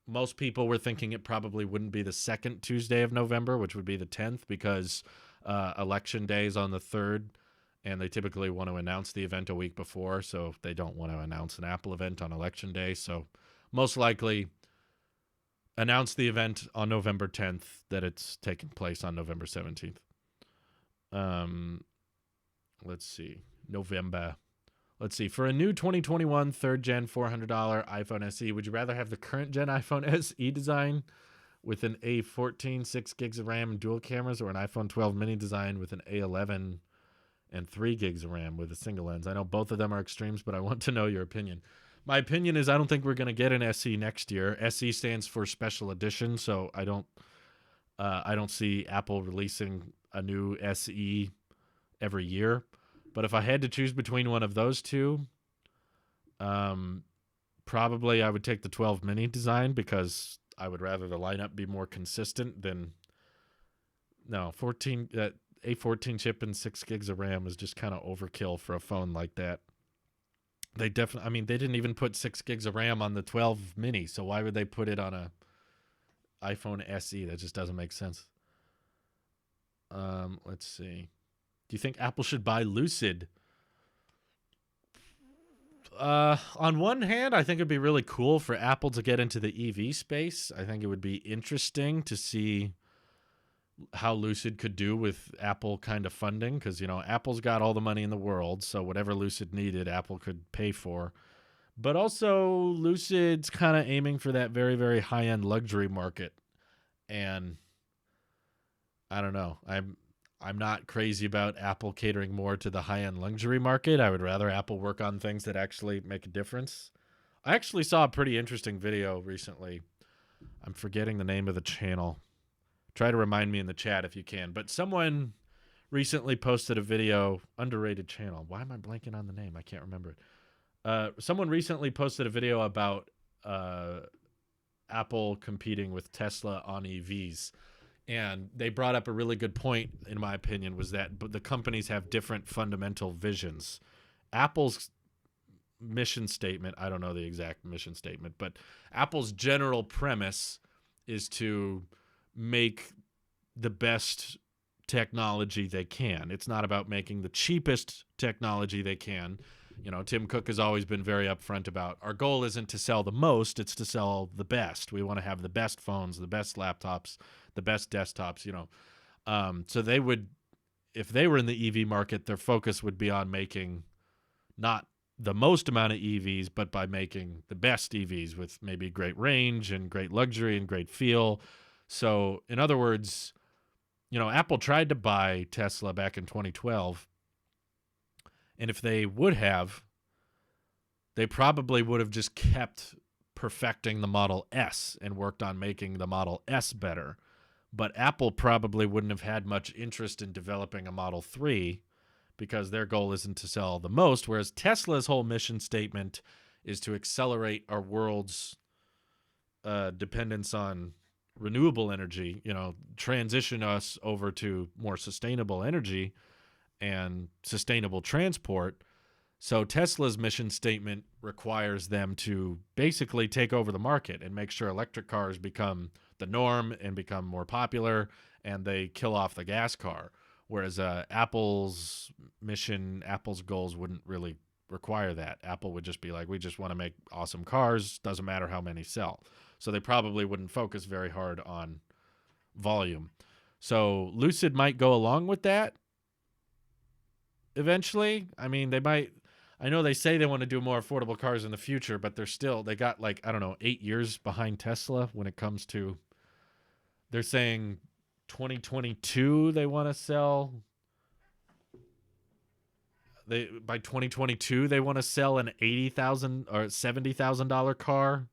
most people were thinking it probably wouldn't be the second Tuesday of November, which would be the 10th, because election day is on the 3rd, and they typically want to announce the event a week before, so they don't want to announce an Apple event on election day. So most likely announce the event on November 10th, that it's taking place on November 17th. Let's see. November. Let's see. For a new 2021 third-gen $400 iPhone SE, would you rather have the current-gen iPhone SE design with an A14, 6 gigs of RAM and dual cameras, or an iPhone 12 mini design with an A11 and 3 gigs of RAM with a single lens? I know both of them are extremes, but I want to know your opinion. My opinion is I don't think we're going to get an SE next year. SE stands for Special Edition, so I don't see Apple releasing a new SE every year. But if I had to choose between one of those two, probably I would take the 12 mini design, because I would rather the lineup be more consistent than A14 chip and 6 gigs of RAM is just kind of overkill for a phone like that. They didn't even put 6 gigs of RAM on the 12 mini, so why would they put it on a iPhone SE? That just doesn't make sense. Let's see. Do you think Apple should buy Lucid? On one hand, I think it'd be really cool for Apple to get into the EV space. I think it would be interesting to see how Lucid could do with Apple kind of funding, because, Apple's got all the money in the world, so whatever Lucid needed, Apple could pay for. But also, Lucid's kind of aiming for that very, very high-end luxury market, and I don't know. I'm not crazy about Apple catering more to the high-end luxury market. I would rather Apple work on things that actually make a difference. I actually saw a pretty interesting video recently. I'm forgetting the name of the channel. Try to remind me in the chat if you can. But someone recently posted a video, underrated channel. Why am I blanking on the name? I can't remember it. Someone recently posted a video about Apple competing with Tesla on EVs. And they brought up a really good point, in my opinion, was that the companies have different fundamental visions. Apple's mission statement, I don't know the exact mission statement, but Apple's general premise is to make the best technology they can. It's not about making the cheapest technology they can. Tim Cook has always been very upfront about, our goal isn't to sell the most, it's to sell the best. We want to have the best phones, the best laptops, the best desktops, So they would, if they were in the EV market, their focus would be on making not the most amount of EVs, but by making the best EVs with maybe great range and great luxury and great feel. So in other words, Apple tried to buy Tesla back in 2012. And if they would have, they probably would have just kept perfecting the Model S and worked on making the Model S better. But Apple probably wouldn't have had much interest in developing a Model 3 because their goal isn't to sell the most, whereas Tesla's whole mission statement is to accelerate our world's dependence on renewable energy, transition us over to more sustainable energy and sustainable transport. So Tesla's mission statement requires them to basically take over the market and make sure electric cars become the norm and become more popular, and they kill off the gas car. Whereas Apple's mission, Apple's goals wouldn't really require that. Apple would just be like, we just want to make awesome cars, doesn't matter how many sell. So they probably wouldn't focus very hard on volume. So Lucid might go along with that eventually. I mean, they might. I know they say they want to do more affordable cars in the future, but they got like, I don't know, 8 years behind Tesla when it comes to, they're saying 2022 they want to sell. By 2022 they want to sell an $80,000 or $70,000 car,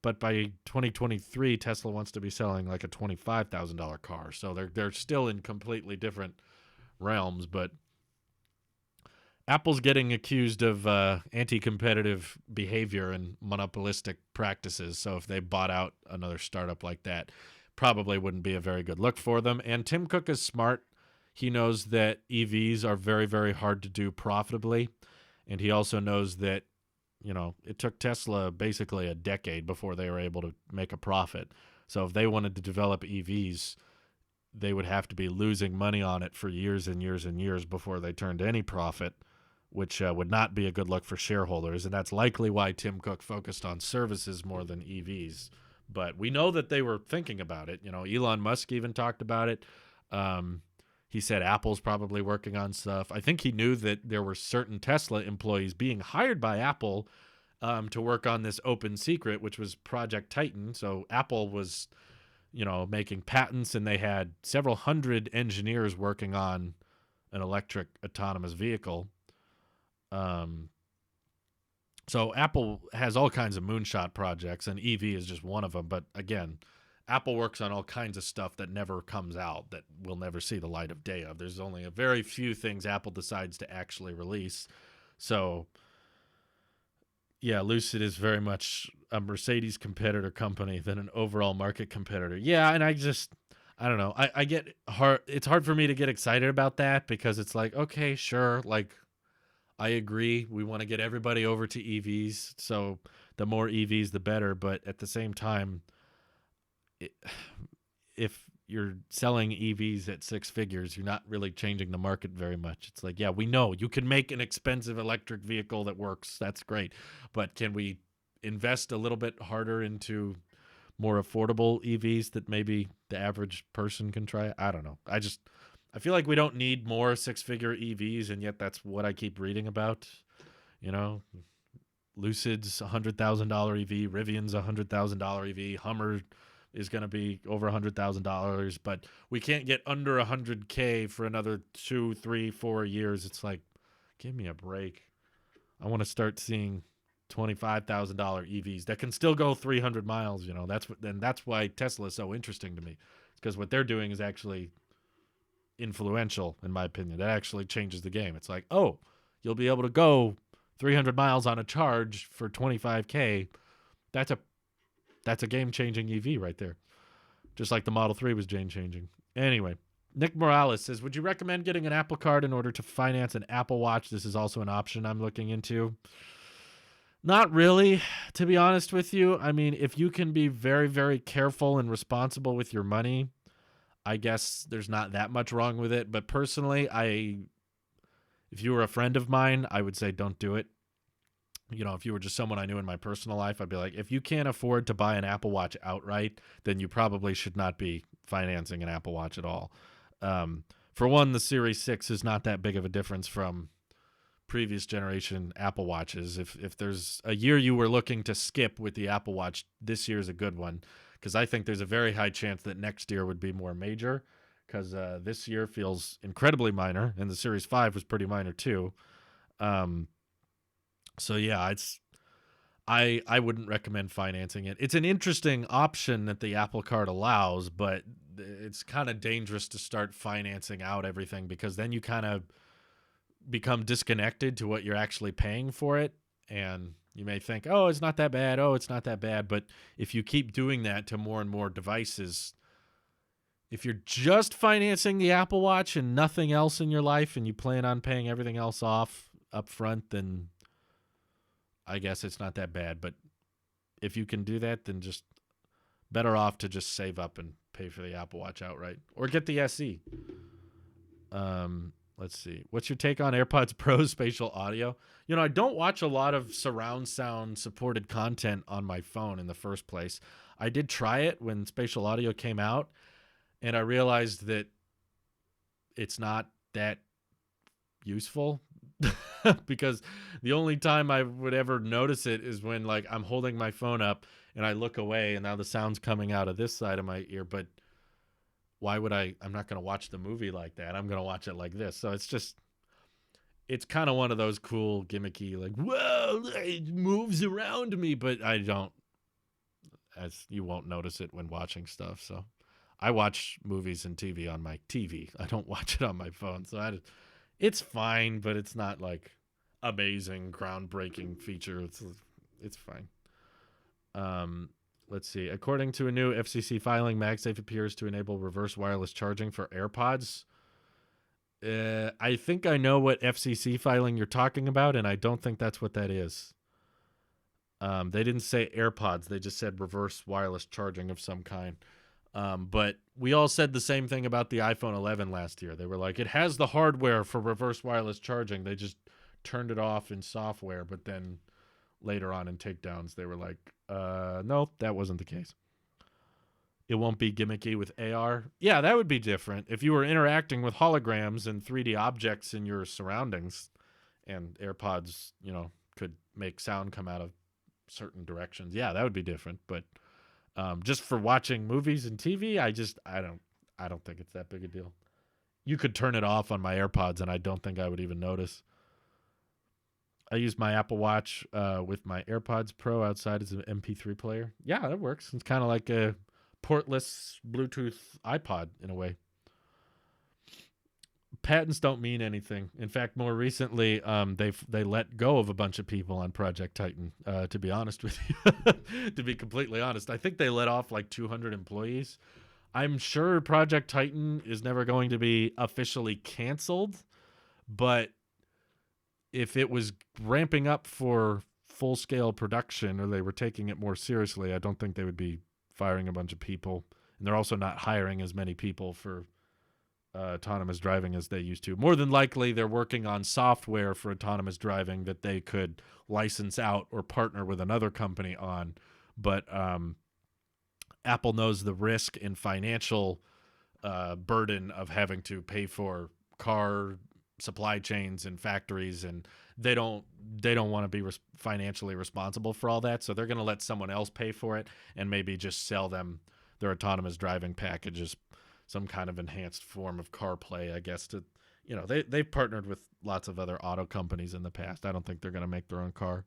but by 2023 Tesla wants to be selling like a $25,000 car. So they're still in completely different realms, but Apple's getting accused of anti-competitive behavior and monopolistic practices. So if they bought out another startup like that, probably wouldn't be a very good look for them. And Tim Cook is smart. He knows that EVs are very, very hard to do profitably. And he also knows that, it took Tesla basically a decade before they were able to make a profit. So if they wanted to develop EVs, they would have to be losing money on it for years and years and years before they turned any profit, which would not be a good look for shareholders. And that's likely why Tim Cook focused on services more than EVs. But we know that they were thinking about it. Elon Musk even talked about it. He said Apple's probably working on stuff. I think he knew that there were certain Tesla employees being hired by Apple to work on this open secret, which was Project Titan. So Apple was, making patents, and they had several hundred engineers working on an electric autonomous vehicle. So Apple has all kinds of moonshot projects, and EV is just one of them. But again, Apple works on all kinds of stuff that never comes out, that we'll never see the light of day of. There's only a very few things Apple decides to actually release. So yeah, Lucid is very much a Mercedes competitor company than an overall market competitor. Yeah, and I don't know. I get hard. It's hard for me to get excited about that because it's like, okay, sure, like, I agree. We want to get everybody over to EVs, so the more EVs, the better. But at the same time, if you're selling EVs at six figures, you're not really changing the market very much. It's like, yeah, we know you can make an expensive electric vehicle that works. That's great. But can we invest a little bit harder into more affordable EVs that maybe the average person can try? I don't know. I feel like we don't need more six-figure EVs, and yet that's what I keep reading about. Lucid's $100,000 EV, Rivian's $100,000 EV, Hummer is going to be over $100,000, but we can't get under $100K for another 2, 3, 4 years. It's like, give me a break. I want to start seeing $25,000 EVs that can still go 300 miles. That's why Tesla is so interesting to me. It's because what they're doing is actually influential, in my opinion. That actually changes the game. It's like, oh, you'll be able to go 300 miles on a charge for $25K. That's a game-changing EV right there. Just like the Model 3 was game-changing. Anyway, Nick Morales says, would you recommend getting an Apple Card in order to finance an Apple Watch? This is also an option I'm looking into. Not really, to be honest with you. I mean, if you can be very, very careful and responsible with your money, I guess there's not that much wrong with it. But personally, if you were a friend of mine, I would say don't do it. If you were just someone I knew in my personal life, I'd be like, if you can't afford to buy an Apple Watch outright, then you probably should not be financing an Apple Watch at all. For one, the Series 6 is not that big of a difference from previous generation Apple Watches. If there's a year you were looking to skip with the Apple Watch, this year is a good one, because I think there's a very high chance that next year would be more major, because this year feels incredibly minor, and the Series 5 was pretty minor too. So yeah, I wouldn't recommend financing it. It's an interesting option that the Apple Card allows, but it's kind of dangerous to start financing out everything because then you kind of become disconnected to what you're actually paying for it. And you may think, oh, it's not that bad. Oh, it's not that bad. But if you keep doing that to more and more devices, if you're just financing the Apple Watch and nothing else in your life and you plan on paying everything else off up front, then I guess it's not that bad. But if you can do that, then just better off to just save up and pay for the Apple Watch outright or get the SE. Let's see. What's your take on AirPods Pro spatial audio? You know, I don't watch a lot of surround sound supported content on my phone in the first place. I did try it when spatial audio came out, and I realized that it's not that useful because the only time I would ever notice it is when like I'm holding my phone up and I look away and now the sound's coming out of this side of my ear, but why would I'm not going to watch the movie like that. I'm going to watch it like this. So it's kind of one of those cool gimmicky, like, whoa, it moves around me, but I don't, as you won't notice it when watching stuff. So I watch movies and TV on my TV. I don't watch it on my phone. So it's fine, but it's not like amazing, groundbreaking feature. It's fine. Let's see. According to a new FCC filing, MagSafe appears to enable reverse wireless charging for AirPods. I think I know what FCC filing you're talking about, and I don't think that's what that is. They didn't say AirPods. They just said reverse wireless charging of some kind. But we all said the same thing about the iPhone 11 last year. They were like, it has the hardware for reverse wireless charging. They just turned it off in software, but then later on in takedowns, they were like, no, that wasn't the case. It won't be gimmicky with AR. Yeah, that would be different. If you were interacting with holograms and 3D objects in your surroundings and AirPods, could make sound come out of certain directions. Yeah, that would be different. But just for watching movies and TV, I don't think it's that big a deal. You could turn it off on my AirPods and I don't think I would even notice. I use my Apple Watch with my AirPods Pro outside as an MP3 player. Yeah, that works. It's kind of like a portless Bluetooth iPod in a way. Patents don't mean anything. In fact, more recently, they let go of a bunch of people on Project Titan. To be honest with you, to be completely honest, I think they let off like 200 employees. I'm sure Project Titan is never going to be officially canceled, but if it was ramping up for full-scale production or they were taking it more seriously, I don't think they would be firing a bunch of people. And they're also not hiring as many people for autonomous driving as they used to. More than likely, they're working on software for autonomous driving that they could license out or partner with another company on. But Apple knows the risk and financial burden of having to pay for car supply chains and factories, and they don't want to be financially responsible for all that, so they're going to let someone else pay for it and maybe just sell them their autonomous driving packages, some kind of enhanced form of CarPlay, I guess. To they've partnered with lots of other auto companies in the past. I don't think they're going to make their own car.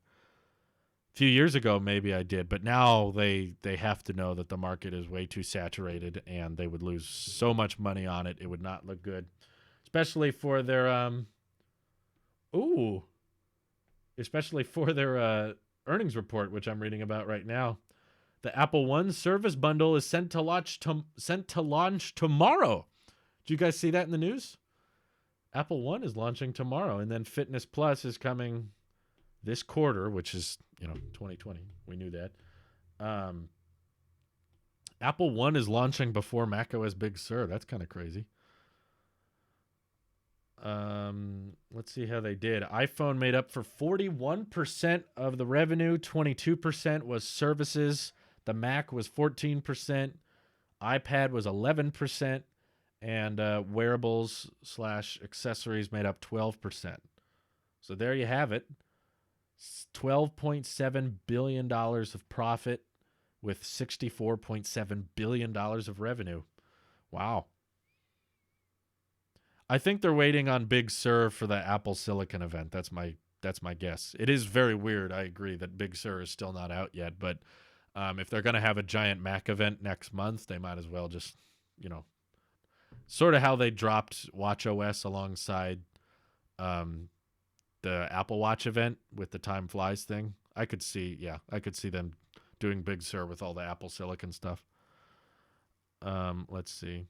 A few years ago maybe I did, but now they have to know that the market is way too saturated and they would lose so much money on it. It would not look good. Especially for their earnings report, which I'm reading about right now. The Apple One service bundle is sent to launch tomorrow. Did you guys see that in the news? Apple One is launching tomorrow, and then Fitness Plus is coming this quarter, which is 2020. We knew that. Apple One is launching before macOS Big Sur. That's kind of crazy. Let's see how they did. iPhone made up for 41% of the revenue. 22% was services. The Mac was 14%. iPad was 11%. And wearables / accessories made up 12%. So there you have it. $12.7 billion of profit with $64.7 billion of revenue. Wow. I think they're waiting on Big Sur for the Apple Silicon event. That's That's my guess. It is very weird. I agree that Big Sur is still not out yet, but if they're going to have a giant Mac event next month, they might as well just, you know, sort of how they dropped WatchOS alongside um, the Apple Watch event with the Time Flies thing. I could see them doing Big Sur with all the Apple Silicon stuff. Let's see.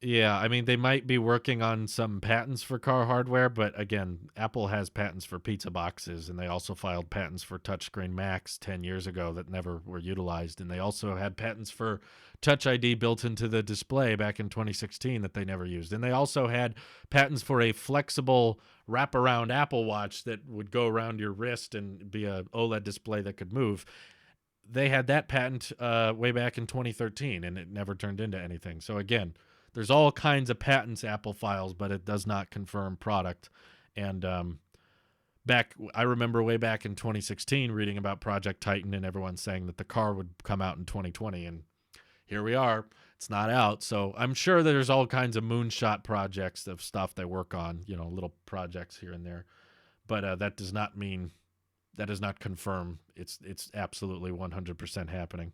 Yeah, I mean, they might be working on some patents for car hardware, but again, Apple has patents for pizza boxes, and they also filed patents for touchscreen Macs 10 years ago that never were utilized. And they also had patents for Touch ID built into the display back in 2016 that they never used. And they also had patents for a flexible wraparound Apple Watch that would go around your wrist and be a OLED display that could move. They had that patent way back in 2013, and it never turned into anything. So again, there's all kinds of patents Apple files, but it does not confirm product. And I remember way back in 2016 reading about Project Titan and everyone saying that the car would come out in 2020, and here we are. It's not out, so I'm sure there's all kinds of moonshot projects of stuff they work on, you know, little projects here and there. But that does not confirm it's absolutely 100% happening.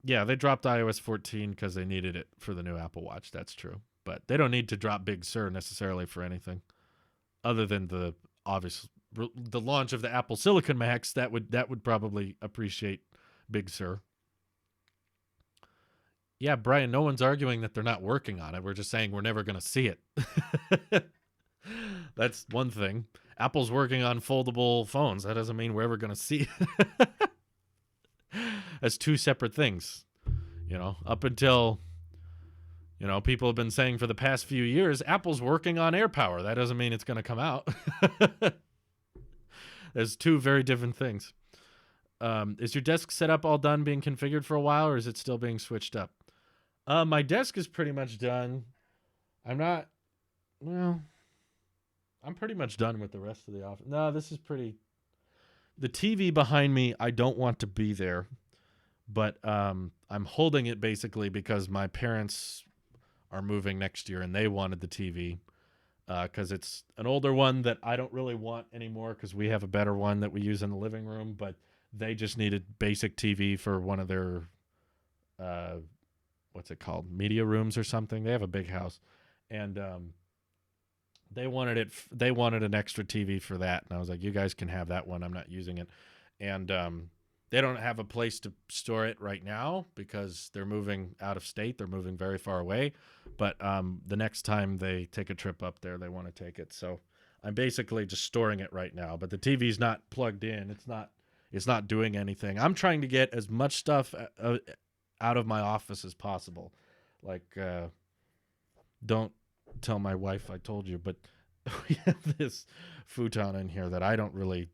Yeah, they dropped iOS 14 because they needed it for the new Apple Watch. That's true. But they don't need to drop Big Sur necessarily for anything other than the launch of the Apple Silicon Macs. That would probably appreciate Big Sur. Yeah, Brian, no one's arguing that they're not working on it. We're just saying we're never going to see it. That's one thing. Apple's working on foldable phones. That doesn't mean we're ever going to see it. As two separate things, you know, up until, you know, people have been saying for the past few years, Apple's working on AirPower. That doesn't mean it's going to come out. There's two very different things. Is your desk setup all done being configured for a while, or is it still being switched up? My desk is pretty much done. I'm pretty much done with the rest of the office. No, the TV behind me, I don't want to be there. But I'm holding it basically because my parents are moving next year and they wanted the TV because it's an older one that I don't really want anymore because we have a better one that we use in the living room. But they just needed basic TV for one of their, what's it called, media rooms or something. They have a big house. And they wanted they wanted an extra TV for that. And I was like, you guys can have that one. I'm not using it. And they don't have a place to store it right now because they're moving out of state. They're moving very far away. But the next time they take a trip up there, they want to take it. So I'm basically just storing it right now. But the TV's not plugged in. It's not doing anything. I'm trying to get as much stuff out of my office as possible. Like, don't tell my wife I told you, but we have this futon in here that I don't really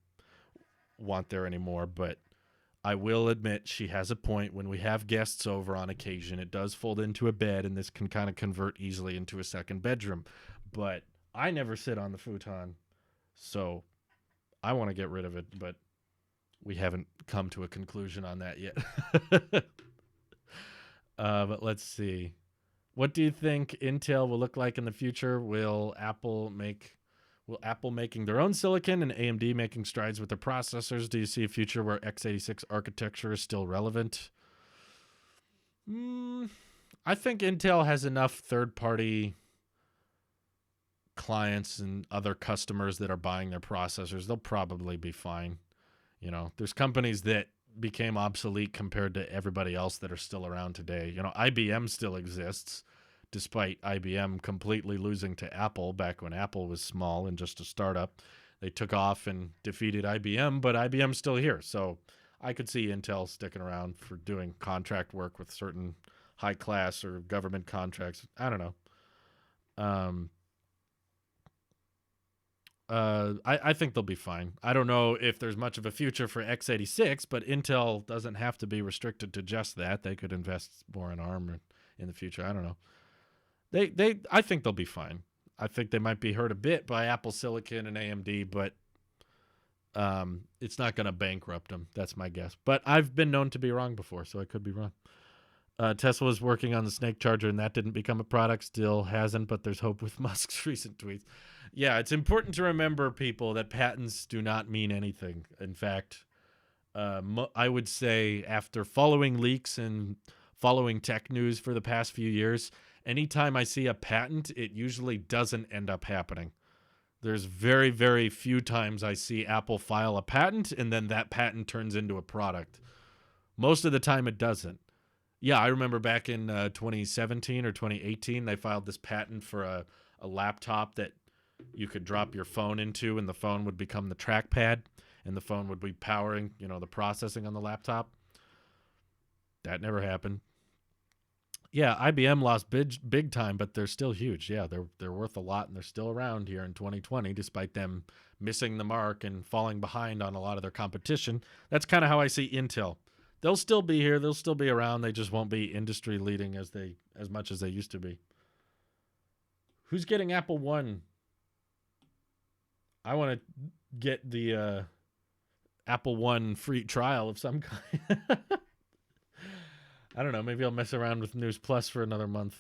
want there anymore, but I will admit she has a point. When we have guests over on occasion, it does fold into a bed, and this can kind of convert easily into a second bedroom. But I never sit on the futon, so I want to get rid of it, but we haven't come to a conclusion on that yet. But let's see. What do you think Intel will look like in the future? Will Apple making their own silicon and AMD making strides with their processors? Do you see a future where x86 architecture is still relevant? I think Intel has enough third-party clients and other customers that are buying their processors. They'll probably be fine. You know, there's companies that became obsolete compared to everybody else that are still around today. You know, IBM still exists, despite IBM completely losing to Apple back when Apple was small and just a startup. They took off and defeated IBM, but IBM's still here. So I could see Intel sticking around for doing contract work with certain high class or government contracts. I don't know. I think they'll be fine. I don't know if there's much of a future for x86, but Intel doesn't have to be restricted to just that. They could invest more in ARM in the future. I don't know. I think they'll be fine. I think they might be hurt a bit by Apple Silicon and AMD, but it's not going to bankrupt them. That's my guess. But I've been known to be wrong before, so I could be wrong. Tesla was working on the Snake Charger, and that didn't become a product. Still hasn't, but there's hope with Musk's recent tweets. Yeah, it's important to remember, people, that patents do not mean anything. In fact, I would say after following leaks and following tech news for the past few years, anytime I see a patent, it usually doesn't end up happening. There's very, very few times I see Apple file a patent and then that patent turns into a product. Most of the time it doesn't. Yeah, I remember back in 2017 or 2018, they filed this patent for a laptop that you could drop your phone into and the phone would become the trackpad and the phone would be powering, the processing on the laptop. That never happened. Yeah, IBM lost big time, but they're still huge. Yeah, they're worth a lot and they're still around here in 2020 despite them missing the mark and falling behind on a lot of their competition. That's kind of how I see Intel. They'll still be here, they'll still be around, they just won't be industry leading as much as they used to be. Who's getting Apple One? I want to get the Apple One free trial of some kind. I don't know. Maybe I'll mess around with News Plus for another month.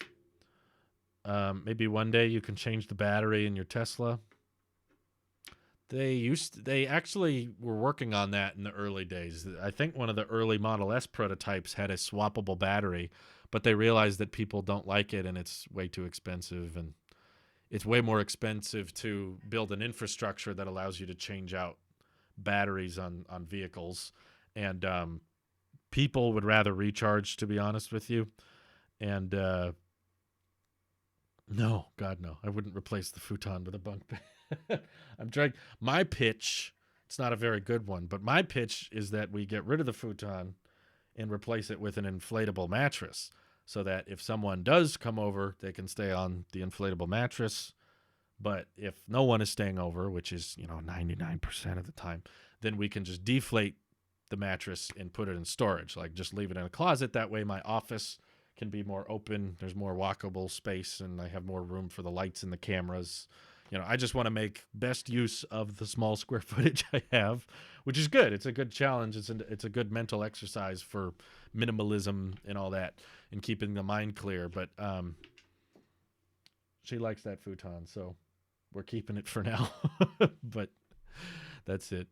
Maybe one day you can change the battery in your Tesla. They actually were working on that in the early days. I think one of the early Model S prototypes had a swappable battery, but they realized that people don't like it and it's way too expensive, and it's way more expensive to build an infrastructure that allows you to change out batteries on vehicles, and people would rather recharge, to be honest with you. And no, God, no. I wouldn't replace the futon with a bunk bed. I'm trying. My pitch, it's not a very good one, but my pitch is that we get rid of the futon and replace it with an inflatable mattress so that if someone does come over, they can stay on the inflatable mattress. But if no one is staying over, which is, 99% of the time, then we can just deflate the mattress and put it in storage. Like, just leave it in a closet. That way my office can be more open. There's more walkable space and I have more room for the lights and the cameras. I just want to make best use of the small square footage I have, which is good. It's a good challenge. It's a good mental exercise for minimalism and all that and keeping the mind clear. But she likes that futon, so we're keeping it for now. But that's it.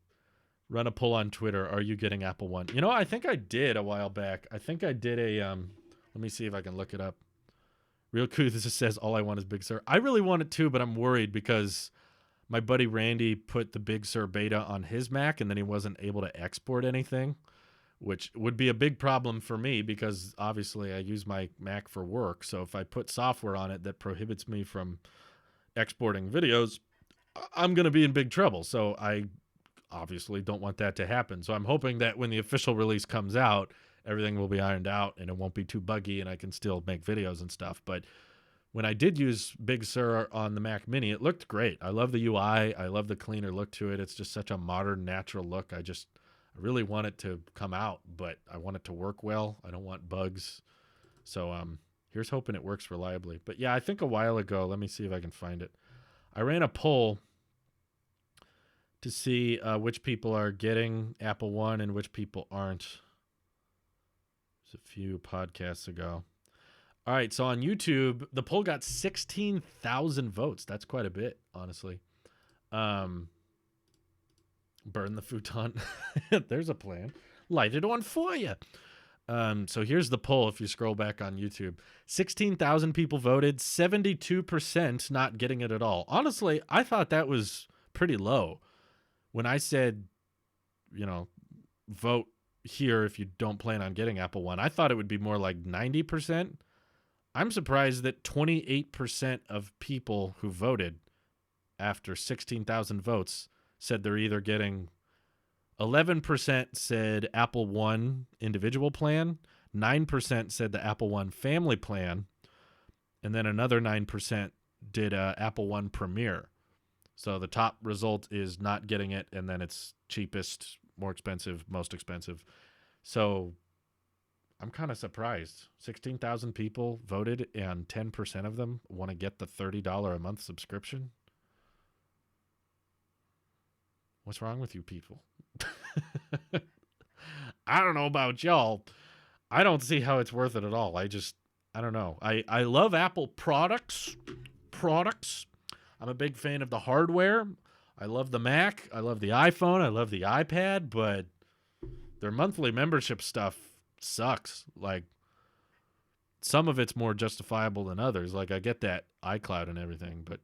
Run a poll on Twitter. Are you getting Apple One? I think I did a while back. I think I did a let me see if I can look it up. Real cool. This just says all I want is Big Sur. I really want it too, but I'm worried because my buddy Randy put the Big Sur beta on his Mac and then he wasn't able to export anything, which would be a big problem for me because obviously I use my Mac for work. So if I put software on it that prohibits me from exporting videos, I'm going to be in big trouble. So I obviously don't want that to happen. So I'm hoping that when the official release comes out, everything will be ironed out and it won't be too buggy and I can still make videos and stuff. But when I did use Big Sur on the Mac Mini, it looked great. I love the UI. I love the cleaner look to it. It's just such a modern, natural look. I really want it to come out, but I want it to work well. I don't want bugs. So here's hoping it works reliably. But yeah, I think a while ago, let me see if I can find it. I ran a poll to see which people are getting Apple One and which people aren't. It was a few podcasts ago. All right, so on YouTube, the poll got 16,000 votes. That's quite a bit, honestly. Burn the futon. There's a plan. Light it on for you. So here's the poll if you scroll back on YouTube. 16,000 people voted, 72% not getting it at all. Honestly, I thought that was pretty low. When I said, vote here if you don't plan on getting Apple One, I thought it would be more like 90%. I'm surprised that 28% of people who voted after 16,000 votes said they're either getting 11% said Apple One individual plan, 9% said the Apple One family plan, and then another 9% did Apple One Premier. So the top result is not getting it, and then it's cheapest, more expensive, most expensive. So I'm kind of surprised. 16,000 people voted, and 10% of them want to get the $30 a month subscription. What's wrong with you people? I don't know about y'all. I don't see how it's worth it at all. I don't know. I love Apple products. I'm a big fan of the hardware. I love the Mac. I love the iPhone. I love the iPad, but their monthly membership stuff sucks. Like, some of it's more justifiable than others. Like, I get that iCloud and everything, but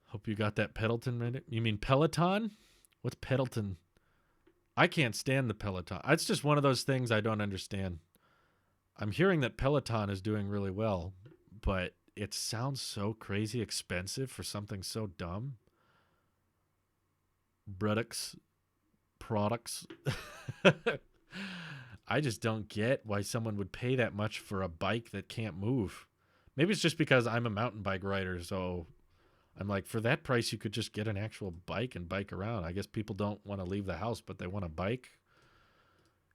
hope you got that Peloton. You mean Peloton? What's Peloton? I can't stand the Peloton. It's just one of those things I don't understand. I'm hearing that Peloton is doing really well, but it sounds so crazy expensive for something so dumb. Products. I just don't get why someone would pay that much for a bike that can't move. Maybe it's just because I'm a mountain bike rider, so I'm like, for that price, you could just get an actual bike and bike around. I guess people don't want to leave the house, but they want a bike.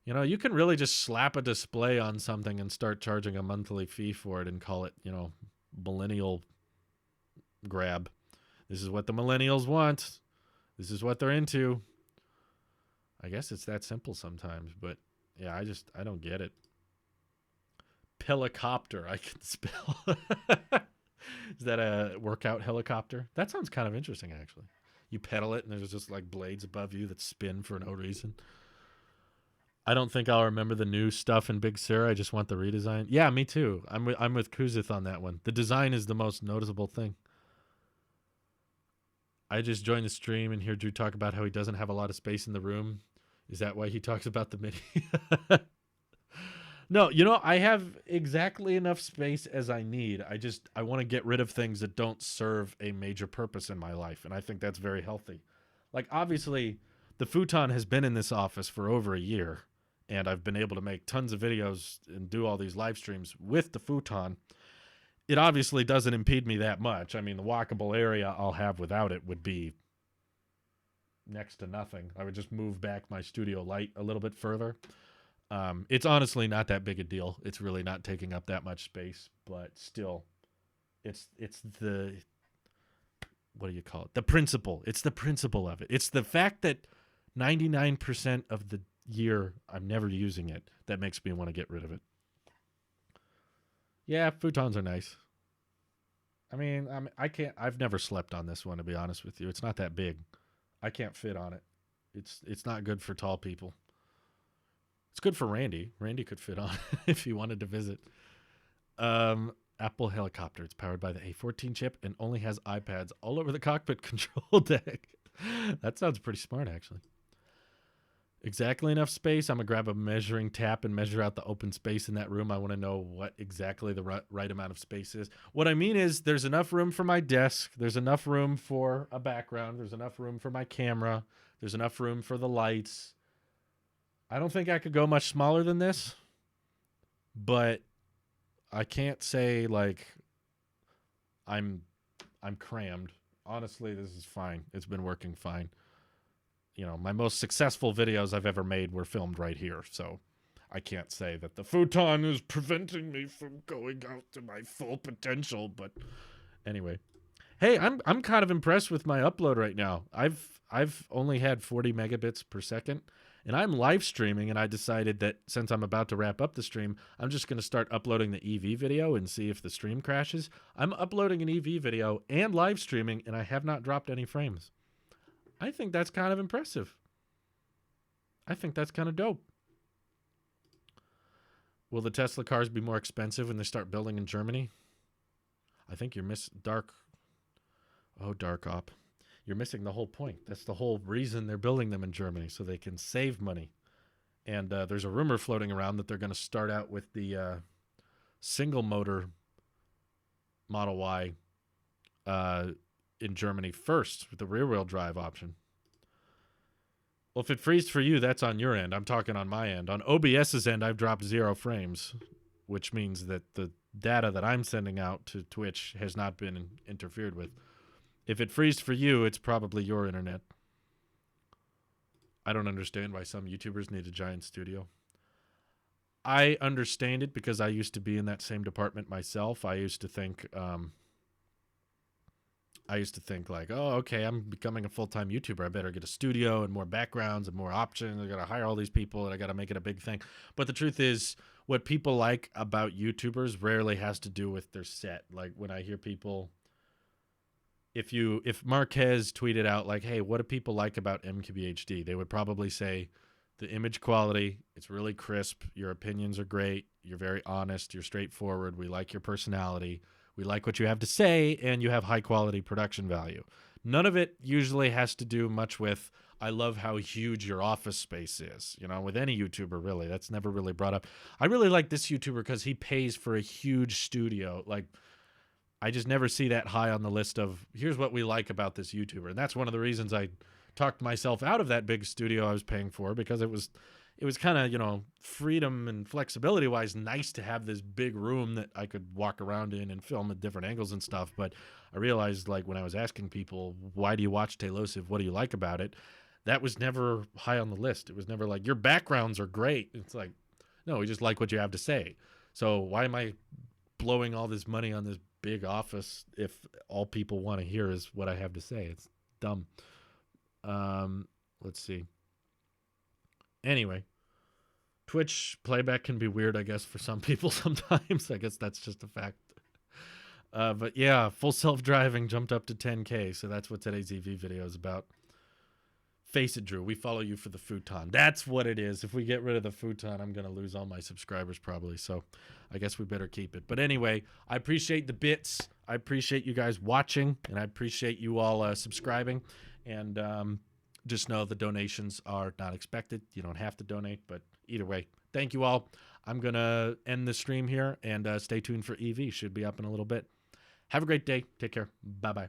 You know, you can really just slap a display on something and start charging a monthly fee for it and call it, millennial grab. This is what the millennials want. This is what they're into. I guess it's that simple sometimes, but yeah, I don't get it. Helicopter, I can spell. Is that a workout helicopter? That sounds kind of interesting, actually. You pedal it, and there's just like blades above you that spin for no reason. I don't think I'll remember the new stuff in Big Sur. I just want the redesign. Yeah, me too. I'm with Kuzith on that one. The design is the most noticeable thing. I just joined the stream and hear Drew talk about how he doesn't have a lot of space in the room. Is that why he talks about the mini? No, I have exactly enough space as I need. I want to get rid of things that don't serve a major purpose in my life, and I think that's very healthy. Like, obviously, the futon has been in this office for over a year, and I've been able to make tons of videos and do all these live streams with the futon. It obviously doesn't impede me that much. I mean, the walkable area I'll have without it would be next to nothing. I would just move back my studio light a little bit further. It's honestly not that big a deal. It's really not taking up that much space, but still, it's the, what do you call it? The principle. It's the principle of it. It's the fact that 99% of the year I'm never using it that makes me want to get rid of it. Yeah, futons are nice. I mean, I've never slept on this one, to be honest with you. It's not that big. I can't fit on it. It's not good for tall people. It's good for Randy. Randy could fit on if he wanted to visit. Apple helicopter. It's powered by the A14 chip and only has iPads all over the cockpit control deck. That sounds pretty smart, actually. Exactly enough space. I'm going to grab a measuring tap and measure out the open space in that room. I want to know what exactly the right amount of space is. What I mean is there's enough room for my desk. There's enough room for a background. There's enough room for my camera. There's enough room for the lights. I don't think I could go much smaller than this, but I can't say like I'm crammed. Honestly, this is fine. It's been working fine. My most successful videos I've ever made were filmed right here, so I can't say that the futon is preventing me from going out to my full potential, but anyway. Hey, I'm kind of impressed with my upload right now. I've only had 40 megabits per second. And I'm live streaming, and I decided that since I'm about to wrap up the stream, I'm just going to start uploading the EV video and see if the stream crashes. I'm uploading an EV video and live streaming, and I have not dropped any frames. I think that's kind of impressive. I think that's kind of dope. Will the Tesla cars be more expensive when they start building in Germany? I think you're Dark Op. You're missing the whole point. That's the whole reason they're building them in Germany, so they can save money. And there's a rumor floating around that they're going to start out with the single motor Model Y in Germany first with the rear-wheel drive option. Well, if it freezed for you, that's on your end. I'm talking on my end. On OBS's end, I've dropped 0 frames, which means that the data that I'm sending out to Twitch has not been interfered with. If it freezed for you, it's probably your internet. I don't understand why some YouTubers need a giant studio. I understand it because I used to be in that same department myself. I used to think I used to think like, oh, okay, I'm becoming a full-time YouTuber. I better get a studio and more backgrounds and more options. I got to hire all these people and I got to make it a big thing. But the truth is, what people like about YouTubers rarely has to do with their set. Like when I hear people, if Marquez tweeted out like, hey, what do people like about MKBHD? They would probably say the image quality, it's really crisp. Your opinions are great. You're very honest. You're straightforward. We like your personality. We like what you have to say, and you have high quality production value. None of it usually has to do much with, I love how huge your office space is. You know, with any YouTuber, really. That's never really brought up. I really like this YouTuber because he pays for a huge studio. Like, I just never see that high on the list of, here's what we like about this YouTuber. And that's one of the reasons I talked myself out of that big studio I was paying for, because it was kind of, you know, freedom and flexibility wise nice to have this big room that I could walk around in and film at different angles and stuff. But I realized, like, when I was asking people, why do you watch Tailosive? What do you like about it? That was never high on the list. It was never like, your backgrounds are great. It's like, no, we just like what you have to say. So why am I blowing all this money on this big office if all people want to hear is what I have to say? It's dumb. Let's see. Anyway, Twitch playback can be weird, I guess, for some people sometimes. I guess that's just a fact. But yeah, full self-driving jumped up to 10K, so that's what today's EV video is about. Face it, Drew, we follow you for the futon. That's what it is. If we get rid of the futon, I'm going to lose all my subscribers probably, so I guess we better keep it. But anyway, I appreciate the bits. I appreciate you guys watching, and I appreciate you all subscribing. And just know the donations are not expected. You don't have to donate, but either way, thank you all. I'm going to end the stream here, and stay tuned for EV. Should be up in a little bit. Have a great day. Take care. Bye-bye.